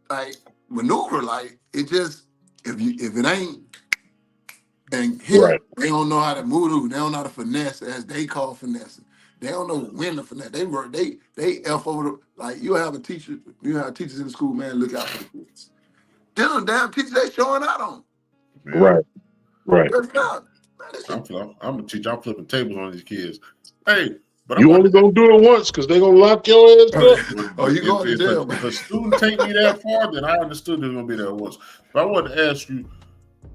like maneuver. Like, it just if it ain't and hit, Right. they don't know how to move. They don't know how to finesse, as they call finessing. They don't know when to finesse. They F over the, like, you have teachers in the school, man, look out for the kids. Then them damn teachers they showing out on. Yeah. Right. I'm a teacher. I'm flipping tables on these kids. Hey, but you only gonna do it once because they gonna lock your ass up. Oh, you going to jail, man. If a student take me that far, then I understood they're gonna be there once. But I wanted to ask you,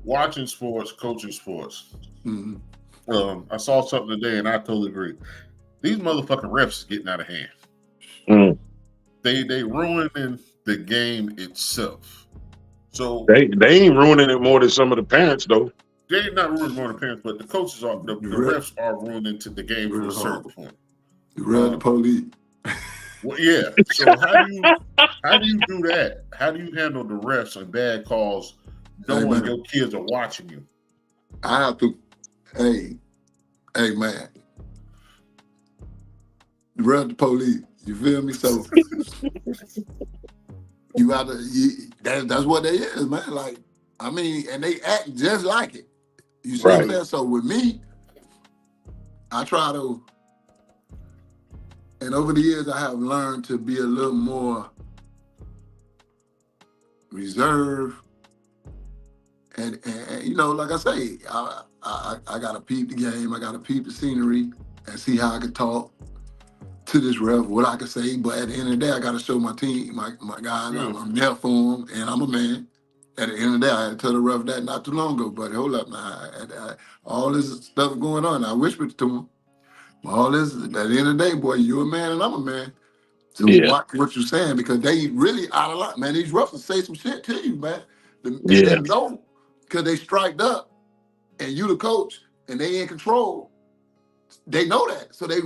watching sports, coaching sports. Mm-hmm. I saw something today, and I totally agree. These motherfucking refs is getting out of hand. Mm. They ruining the game itself. So they ain't ruining it more than some of the parents though. They're not ruining more than parents, but the coaches are. The refs are ruining the game to a certain point. You run the police. Well, yeah. So how do you do that? How do you handle the refs and bad calls knowing your kids are watching you? I have to. Hey, man. Run the police. You feel me? So you got to. That's what they is, man. Like, I mean, and they act just like it. You see what I'm saying? So with me, I try to. And over the years, I have learned to be a little more reserved. And you know, like I say, I gotta peep the game. I gotta peep the scenery and see how I can talk to this ref, what I can say. But at the end of the day, I gotta show my team, my guys, I'm there for them, and I'm a man. At the end of the day, I had to tell the ref that not too long ago. But hold up, now, all this stuff going on. I whispered to him. All this, at the end of the day, boy, you're a man and I'm a man. So watch what you're saying, because they really out of line, man. These refs will say some shit to you, man. They know because they striked up and you the coach and they in control. they know that, so they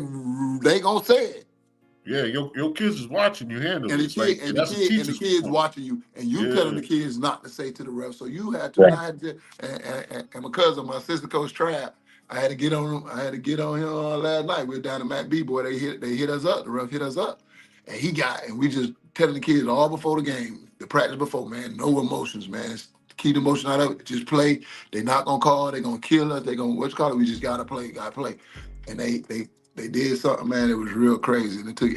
gonna say it. Yeah, your kids is watching you handle And it. the kids watching you, and you telling the kids not to say to the ref. So you had to, Right. and I had to, and my cousin, my assistant coach Trav, I had to get on him. I had to get on him last night. We were down at Matt B. Boy, they hit us up. The ref hit us up, and we just telling the kids all before the game, the practice before, man, no emotions, man. Keep the emotion out of it. Just play. They not gonna call. They gonna kill us. They gonna we just gotta play. And they did something, man. It was real crazy. And it took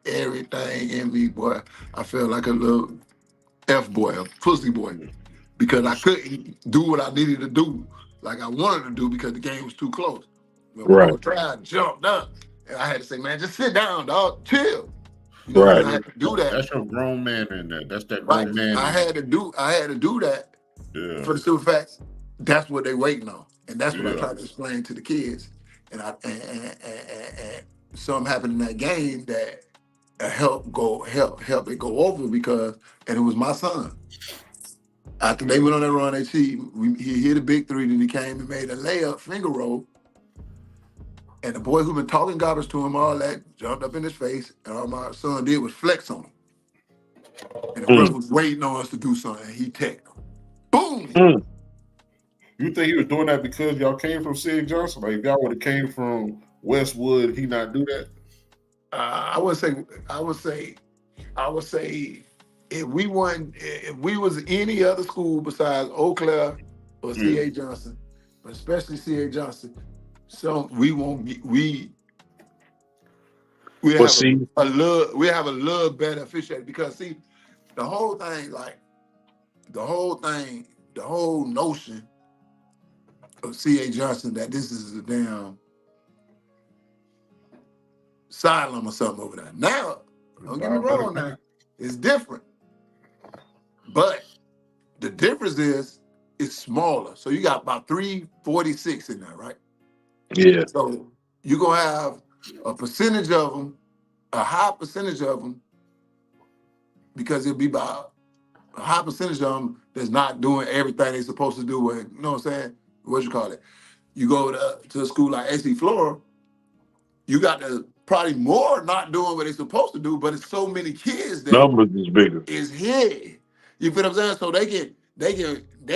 everything in me, boy. I felt like a little F-boy, a pussy boy, because I couldn't do what I needed to do like I wanted to do because the game was too close. But my Right. coach tried, jumped up, and I had to say, man, just sit down, dog, chill. You know, Right. I had to do that. That's your grown man in there. That's that grown man. I had to do that for the simple facts. That's what they waiting on, and that's what I tried to explain to the kids. And something happened in that game that helped it go over because, and it was my son. After they went on that run, he hit a big three, then he came and made a layup, finger roll. And the boy who been talking garbage to him, all that, jumped up in his face, and all my son did was flex on him. And the ref was waiting on us to do something, and he tagged him. Boom! You think he was doing that because y'all came from C.A. Johnson? Like, if y'all would have came from Westwood, he not do that? I would say, if we was any other school besides Eau Claire or C.A. Johnson, but especially C.A. Johnson, so we have a little better officiating because see, the whole notion of C.A. Johnson that this is a damn asylum or something over there. Now, don't get me wrong now, it's different. But the difference is it's smaller. So you got about 346 in there, right? Yeah. So you're going to have a percentage of them, a high percentage of them, because it'll be about a high percentage of them that's not doing everything they're supposed to do. You know what I'm saying? What you call it? You go to a school like AC Flora, you got probably more not doing what they're supposed to do, but it's so many kids that numbers is bigger. Is here. You feel what I'm saying? So they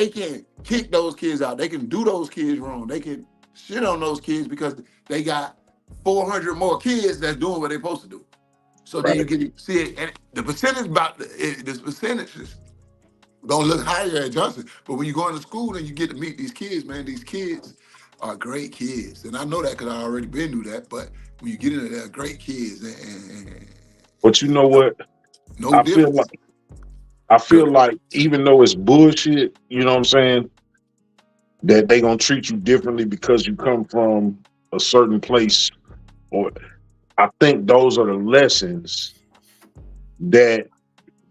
can kick those kids out. They can do those kids wrong. They can shit on those kids because they got 400 more kids that's doing what they're supposed to do. So then you get see it, and the percentage this percentages don't look higher at Johnson. But when you go into school and you get to meet these kids, man, these kids are great kids, and I know that because I already been through that. But when you get into they're great kids, but you know what? I feel like even though it's bullshit, you know what I'm saying, that they gonna treat you differently because you come from a certain place, or I think those are the lessons that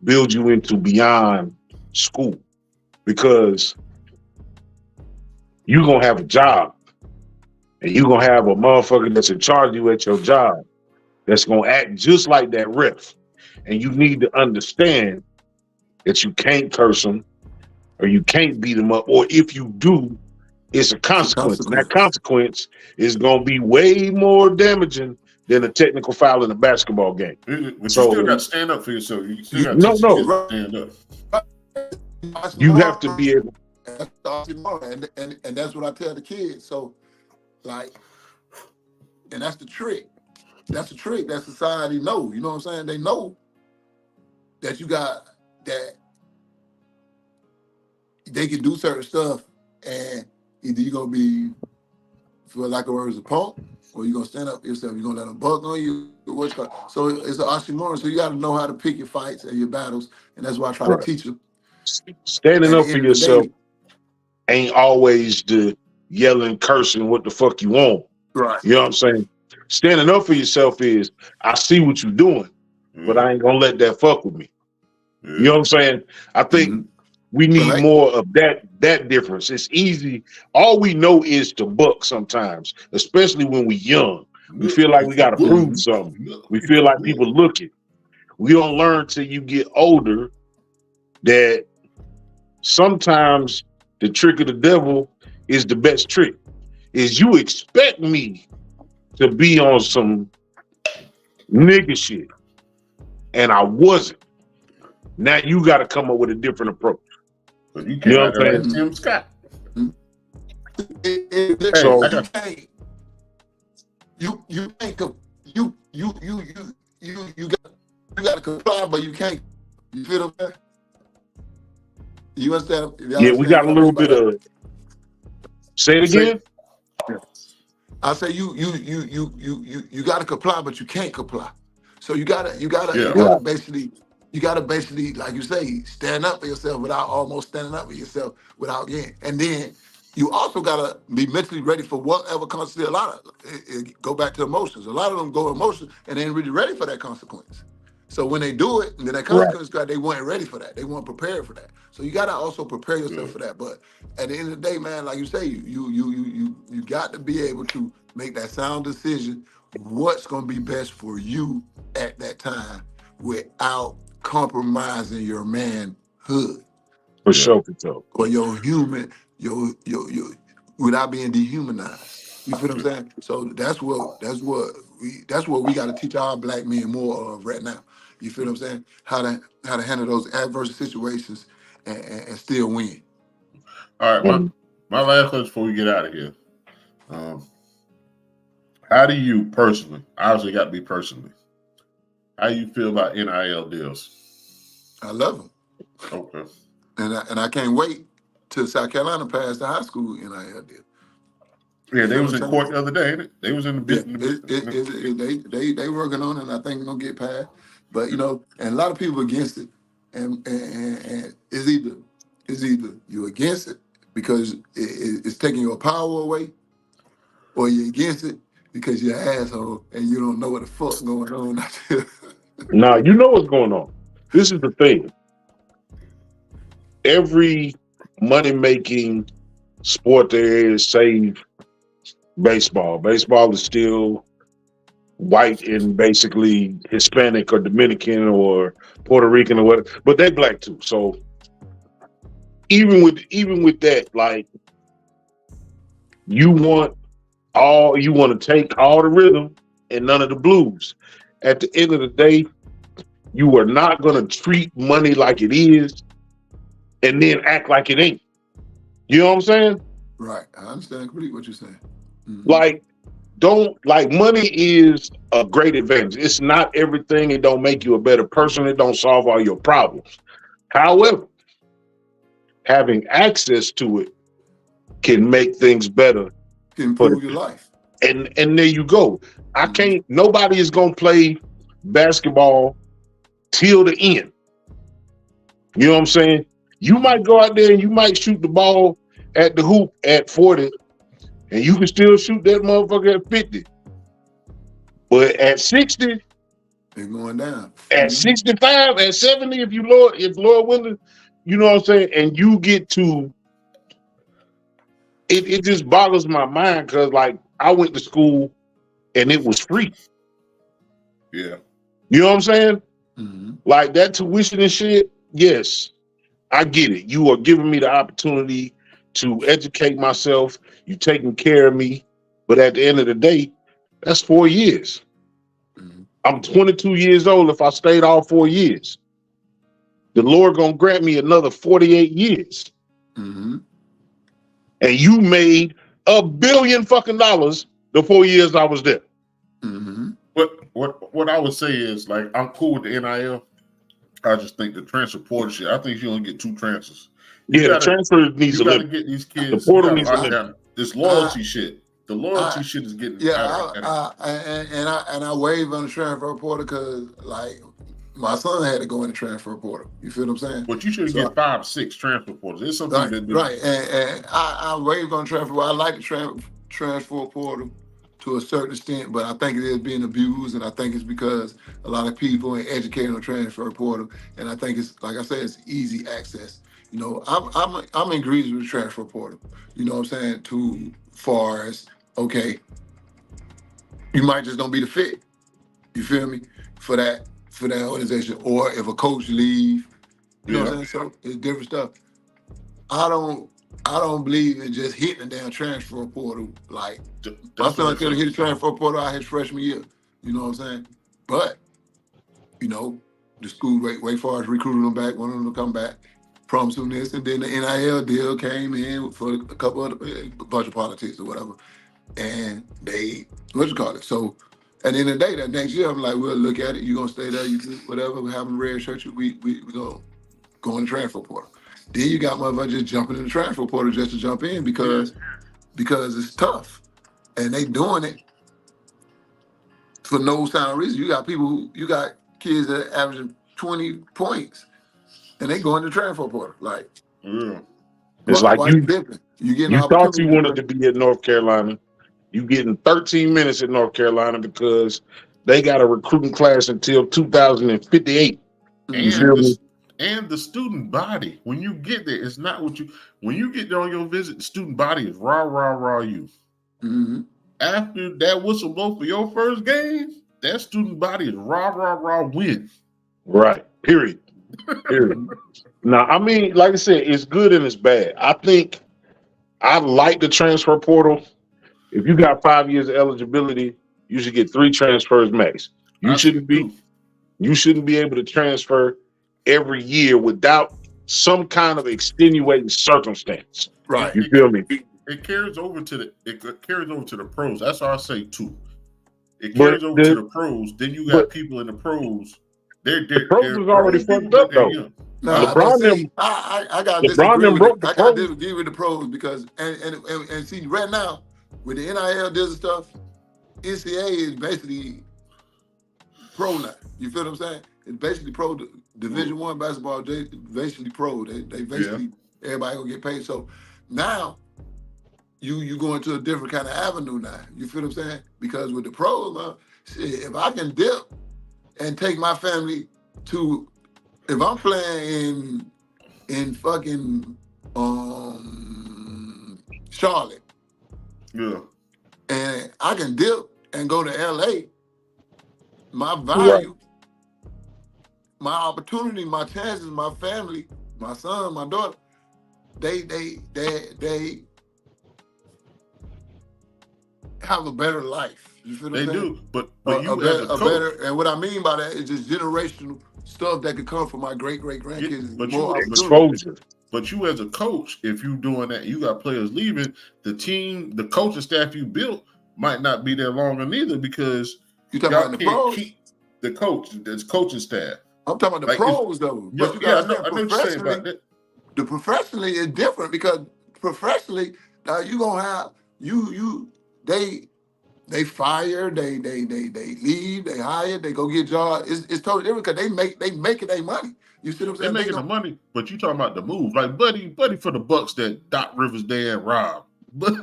build you into beyond school, because you're gonna have a job and you're gonna have a motherfucker that's in charge of you at your job that's gonna act just like that ref, and you need to understand that you can't curse them or you can't beat them up, or if you do, it's a consequence. And that consequence is going to be way more damaging than a technical foul in a basketball game. But you still got to stand up for yourself. You still got to stand up. You have to be able. And that's what I tell the kids. So, like, and that's the trick. That's the trick that society knows. You know what I'm saying? They know that you got that they can do certain stuff, and either you're gonna be, for lack of words, a punk, or you're gonna stand up for yourself. You're gonna let them bug on you. So it's an oxymoron. So you got to know how to pick your fights and your battles, and that's why I try to teach them. Standing up for yourself ain't always the yelling, cursing, what the fuck you want. Right. You know what I'm saying? Standing up for yourself is, I see what you're doing, but I ain't gonna let that fuck with me. You know what I'm saying? I think we need more of that difference. It's easy. All we know is to buck sometimes, especially when we young. We feel like we got to prove something. We feel like people looking. We don't learn till you get older that sometimes the trick of the devil is the best trick. Is you expect me to be on some nigga shit, and I wasn't. Now you got to come up with a different approach. But you You came know out what I'm there like saying? Tim Scott. So you can't you got to comply, but you can't. You feel what I'm saying? You understand? Y'all yeah, we understand got a what I mean little by bit that? of. Say it again. I say you got to comply, but you can't comply. So you gotta basically, like you say, stand up for yourself without almost standing up for yourself without getting. And then you also gotta be mentally ready for whatever consequence. A lot of go back to emotions. A lot of them go emotions and they ain't really ready for that consequence. So when they do it, and then that Right. consequence, they weren't ready for that. They weren't prepared for that. So you gotta also prepare yourself for that. But at the end of the day, man, like you say, you got to be able to make that sound decision. What's gonna be best for you at that time without compromising your manhood For sure, for sure. or your human, your without being dehumanized. You feel what I'm saying? So that's what we got to teach our black men more of right now. You feel what I'm saying? How to handle those adverse situations and still win. All right, my last question before we get out of here. How do you personally, obviously got to be personally, how you feel about NIL deals? I love them. Okay. And I can't wait till South Carolina passed the high school NIL deal. Yeah, they was in court the other day. Ain't it? They was in the they working on it, and I think it's gonna get passed. But and a lot of people against it, and it's either you against it because it's taking your power away, or you're against it because you're an asshole and you don't know what the fuck going on out there. Now you know what's going on. This is the thing. Every money-making sport there is, save baseball. Baseball is still white and basically Hispanic or Dominican or Puerto Rican or whatever, but they black too. So even with that, like you want to take all the rhythm and none of the blues. At the end of the day, you are not going to treat money like it is and then act like it ain't. You know what I'm saying? Right. I understand completely what you're saying. Mm-hmm. Like money is a great advantage. It's not everything. It don't make you a better person. It don't solve all your problems. However, having access to it can make things better. Can improve your life. And there you go. Nobody is going to play basketball till the end. You know what I'm saying? You might go out there and you might shoot the ball at the hoop at 40, and you can still shoot that motherfucker at 50. But at 60, they're going down. At 65, at 70, if Lord willing, you know what I'm saying, and you get to it just boggles my mind because like I went to school and it was free. Yeah. You know what I'm saying? Mm-hmm. Like that tuition and shit, yes, I get it. You are giving me the opportunity to educate myself. You taking care of me. But at the end of the day, that's 4 years. Mm-hmm. I'm 22 years old. If I stayed all 4 years, the Lord gonna grant me another 48 years. Mm-hmm. And you made $1 billion fucking the 4 years I was there. Mm-hmm. What I would say is like I'm cool with the NIL. I just think the transfer portal shit. I think you only get 2 transfers. The transfer needs a limit. You got to get these kids. The portal needs a limit. This loyalty shit. The loyalty shit is getting out. I wave on the transfer portal because like my son had to go in the transfer portal. You feel what I'm saying? But you should get 5, 6 transfer portals. There's something that do. Right. And I waved on transfer. Well, I like the transfer portal to a certain extent, but I think it is being abused, and I think it's because a lot of people ain't educated on transfer portal, and I think it's like I said, it's easy access. You know, I'm in agreement with the transfer portal. You know what I'm saying? Too far as okay, you might just don't be the fit. You feel me? For that organization, or if a coach leave, you know what I'm saying? So it's different stuff. I don't I don't believe in just hitting the damn transfer portal. Like my That's what son I could have said. hit the transfer portal out his freshman year. You know what I'm saying? But the school wait for us recruiting them back, wanting them to come back, promised them this, and then the NIL deal came in for a couple of a bunch of politics or whatever, and they So at the end of the day, that next year, I'm like, we'll look at it. You gonna stay there? You do whatever. We having red shirt. We gonna go in the transfer portal. Then you got motherfuckers just jumping in the transfer portal just to jump in because it's tough, and they doing it for no sound reason. You got kids that averaging 20 points, and they go in the transfer portal. Like, It's like why you dipping? You getting an you thought you opportunity. wanted to be at North Carolina. You getting 13 minutes at North Carolina because they got a recruiting class until 2058. You feel me? And the student body, when you get there, it's not what you. When you get there on your visit, the student body is rah you. Mm-hmm. After that whistle blow for your first game, that student body is rah win. Right. Period. Now, I mean, like I said, it's good and it's bad. I think I like the transfer portal. If you got 5 years of eligibility, you should get 3 transfers max. You shouldn't be able to transfer every year without some kind of extenuating circumstance. Right. You feel me? It carries over to the pros. That's all I say too. It carries over to the pros. Then you got people in the pros. The pros was already fucked up though. No, I gotta disagree with it. I gotta disagree with the pros because and see right now with the NIL deals and stuff, NCAA is basically pro now. You feel what I'm saying? It's basically pro. Division I basketball, they basically pro. They basically everybody gonna get paid. So now you go into a different kind of avenue now. You feel what I'm saying? Because with the pros, shit, if I can dip and take my family to, if I'm playing in fucking Charlotte, and I can dip and go to LA, my value, my opportunity, my chances, my family, my son, my daughter, they have a better life. You feel what I'm saying? They do, but you a as a coach, better, and what I mean by that is just generational stuff that could come from my great grandkids. But more exposure. But you as a coach, if you doing that, you got players leaving. The team, the coaching staff you built might not be there longer neither because you talking about the pros. Keep the coach, that's coaching staff. I'm talking about the pros though. But you got to understand professionally. The professionally is different because professionally now you gonna have they fire, they leave, they hire, they go get jobs. It's totally different because they making their money. You see what I'm saying? They're making the money, but you talking about the move. Like Buddy for the Bucks that Doc Rivers Dan robbed. Buddy,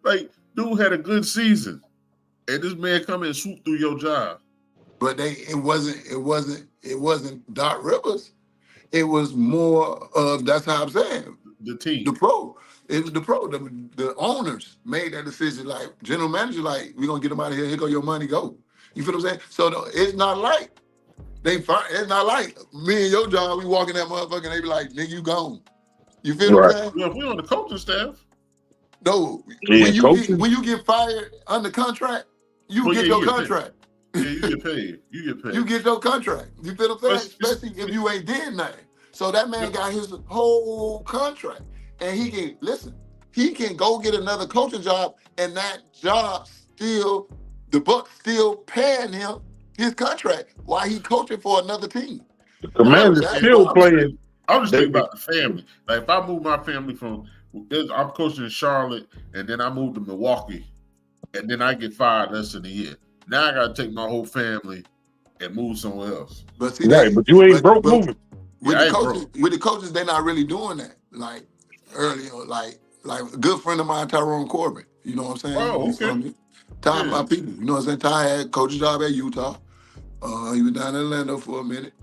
like dude had a good season. And this man come and swoop through your job. But it wasn't Doc Rivers. It was more of, that's how I'm saying, the team. The pro. It was the pro. The owners made that decision. Like general manager, like we're gonna get them out of here. Here go your money, go. You feel what I'm saying? So it's not like it's not like me and your job. We walk in that motherfucker and they be like, "Nigga, you gone." You feel what I'm saying? Well, if we on the coaching staff. No, when you get fired under contract, you get your contract. Yeah, you get paid. You get your contract. You feel what I'm saying? Especially if you ain't did nothing. So that man got his whole contract. And he can go get another coaching job, and that job still, the Bucks still paying him his contract while he coaching for another team. The Commanders still playing. I'm just thinking about the family. Like if I move my family I'm coaching in Charlotte, and then I move to Milwaukee, and then I get fired less than a year. Now I got to take my whole family and move somewhere else. But see, but you ain't broke moving. With the coaches, they're not really doing that. Like earlier, like a good friend of mine, Tyrone Corbin. You know what I'm saying? Oh, okay. Ty, my people. You know what I'm saying? Ty had coaching job at Utah. He was down in Orlando for a minute.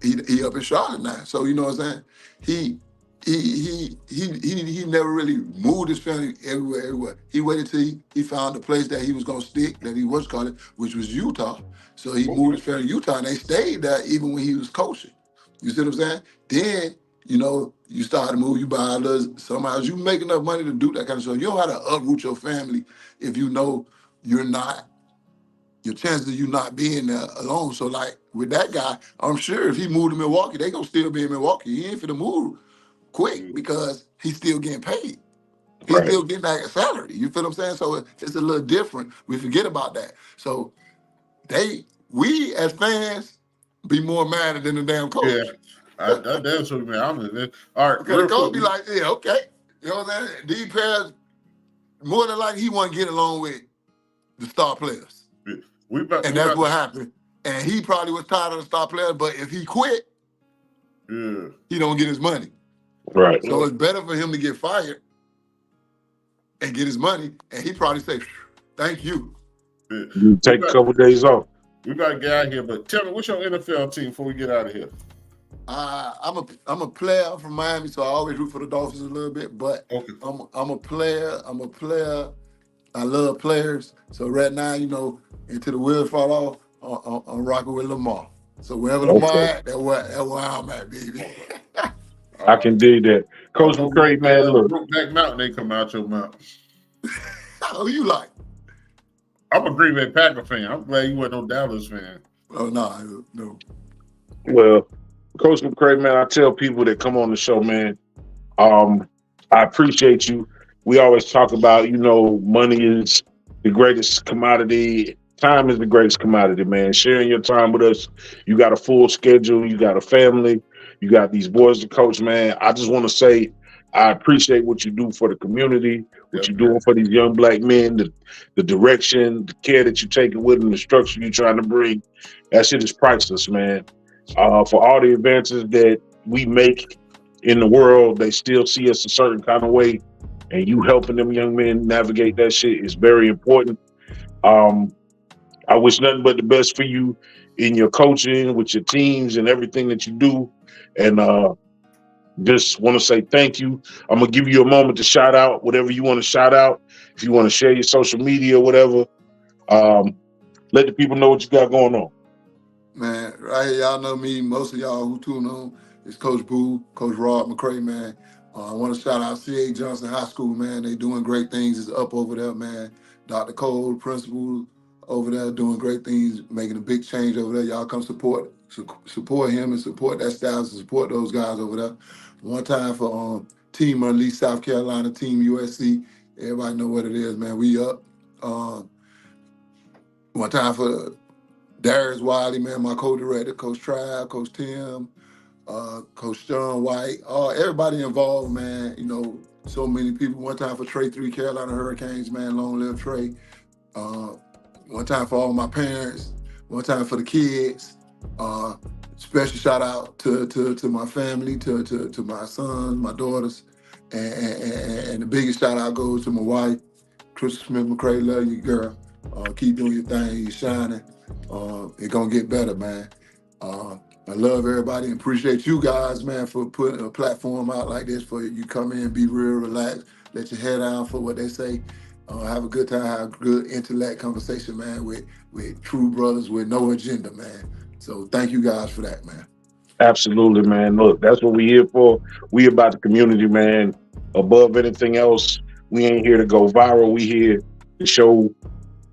He up in Charlotte now. So you know what I'm saying? He never really moved his family everywhere. He waited till he found a place that he was gonna stick, that he was calling, which was Utah. So he moved his family to Utah, and they stayed there even when he was coaching. You see what I'm saying? Then you start to move, you buy a little somehow you make enough money to do that kind of stuff. You don't have to uproot your family if you know you're not, your chances of you not being there alone. So like with that guy, I'm sure if he moved to Milwaukee, they gonna still be in Milwaukee. He ain't finna move quick because he's still getting paid. He's Right. still getting that salary. You feel what I'm saying? So it's a little different. We forget about that. So we as fans be more mad than the damn Yeah, coach. that's what man. All right, Because the real coach quick. be like, yeah, okay. You know what I'm saying? These players, more than likely, he wasn't getting along with the star players. We about That's to, what happened. And he probably was tired of the star players, but if he quit, he don't get his money. Right. So it's better for him to get fired and get his money, and he probably say, thank you. You take a couple days off. We got to get out of here, but tell me, what's your NFL team before we get out of here? I'm a player from Miami, so I always root for the Dolphins a little bit. But Okay. I'm a player. I love players. So right now, until the wheels fall off, I'm rocking with Lamar. So wherever Lamar at, that's where I'm at, baby. I can dig that. Coach McCray, man, look. Brokeback Mountain, they come out your mouth. Who you like? I'm a Green Bay Packer fan. I'm glad you weren't no Dallas fan. Oh, no. Well, Coach McCray, man, I tell people that come on the show, man, I appreciate you. We always talk about, money is the greatest commodity. Time is the greatest commodity, man. Sharing your time with us. You got a full schedule. You got a family. You got these boys to coach, man. I just want to say I appreciate what you do for the community, what you're doing for these young black men, the direction, the care that you're taking with them, the structure you're trying to bring. That shit is priceless, man. For all the advances that we make in the world, they still see us a certain kind of way, and you helping them young men navigate that shit is very important. I wish nothing but the best for you in your coaching, with your teams, and everything that you do. And just want to say thank you. I'm gonna give you a moment to shout out whatever you want to shout out. If you want to share your social media or whatever, let the people know what you got going on. Man, right here, y'all know me. Most of y'all who tune on is Coach Boo, Coach Rod McCray, man. I want to shout out C.A. Johnson High School, man. They doing great things. It's up over there, man. Dr. Cole, principal over there, doing great things, making a big change over there. Y'all come support him and support that staff and support those guys over there. One time for Team Unleashed South Carolina, TeamUSC. Everybody know what it is, man. We up. One time for Darius Wiley, man, my co-director, Coach Trav, Coach Tim, Coach John White, everybody involved, man. So many people. One time for Trey 3 Carolina Hurricanes, man, long live Trey. One time for all my parents. One time for the kids. Special shout out to my family, to my sons, my daughters, and the biggest shout out goes to my wife, Crystal Smith McCray. Love you, girl. Keep doing your thing. You're shining. It's gonna get better, man. I love everybody and appreciate you guys, man, for putting a platform out like this for you. Come in, be real, relax, let your head down for what they say. Have a good time, have a good intellect conversation, man, with true brothers with no agenda, man. So thank you guys for that, man. Absolutely, man. Look, that's what we here for. We about the community, man. Above anything else, we ain't here to go viral. We here to show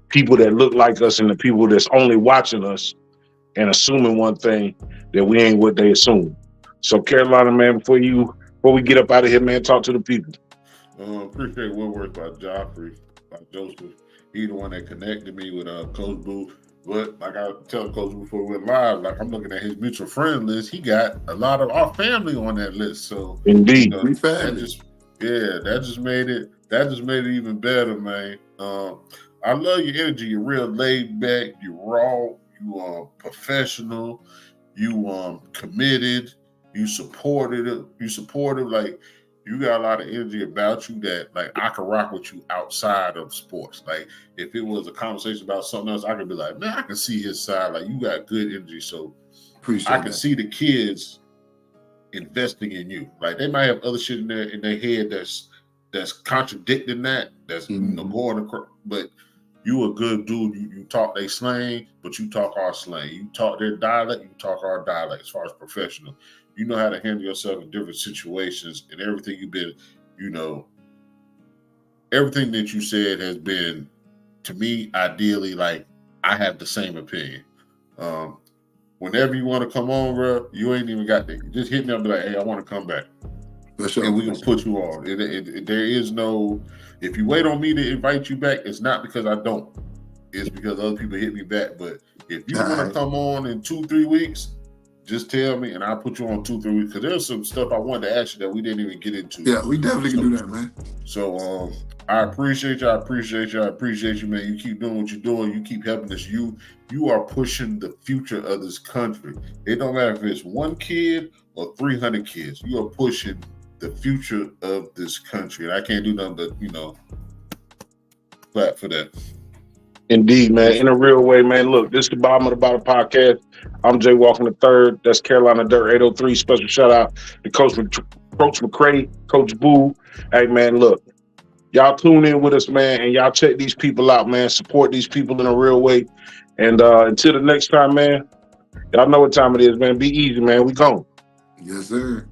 people that look like us and the people that's only watching us and assuming one thing, that we ain't what they assume. So Carolina, man, before we get up out of here, man, talk to the people. Appreciate what words by Joffrey, by Joseph. He the one that connected me with Coach Boo. But like I tell Coach Boo before we went live, like I'm looking at his mutual friend list. He got a lot of our family on that list. So indeed, that just made it even better, man. I love your energy. You're real laid back. You're raw. You are professional. You committed. You supported. Like you got a lot of energy about you that like I could rock with you outside of sports. Like if it was a conversation about something else, I could be like, man, I can see his side. Like you got good energy. So I can see the kids investing in you. Like they might have other shit in their head that's contradicting that. That's going across, but you a good dude. You talk their slang, but you talk our slang. You talk their dialect, you talk our dialect as far as professional. You know how to handle yourself in different situations, and everything you've been, you know, everything that you said has been, to me, ideally, like, I have the same opinion. Whenever you want to come on, bro, you ain't even got to just hit me up and be like, hey, I want to come back. Sure. And we're going to put you on. There is no, if you wait on me to invite you back, it's not because I don't. It's because other people hit me back. But if you want to come on in 2-3 weeks, just tell me and I'll put you on 2-3 weeks. Because there's some stuff I wanted to ask you that we didn't even get into. Yeah, we definitely can do that, man. So I appreciate you. I appreciate you, man. You keep doing what you're doing. You keep helping us. You are pushing the future of this country. It don't matter if it's 1 kid or 300 kids. You are pushing the future of this country. And I can't do nothing but, you know, clap for that. Indeed, man. In a real way, man. Look, this is the Bottom of the Bottom podcast. I'm Jay Walker III. That's Carolina Dirt 803. Special shout out to Coach McCray, Coach Boo. Hey, man, look. Y'all tune in with us, man, and y'all check these people out, man. Support these people in a real way. And until the next time, man, y'all know what time it is, man. Be easy, man. We gone. Yes, sir.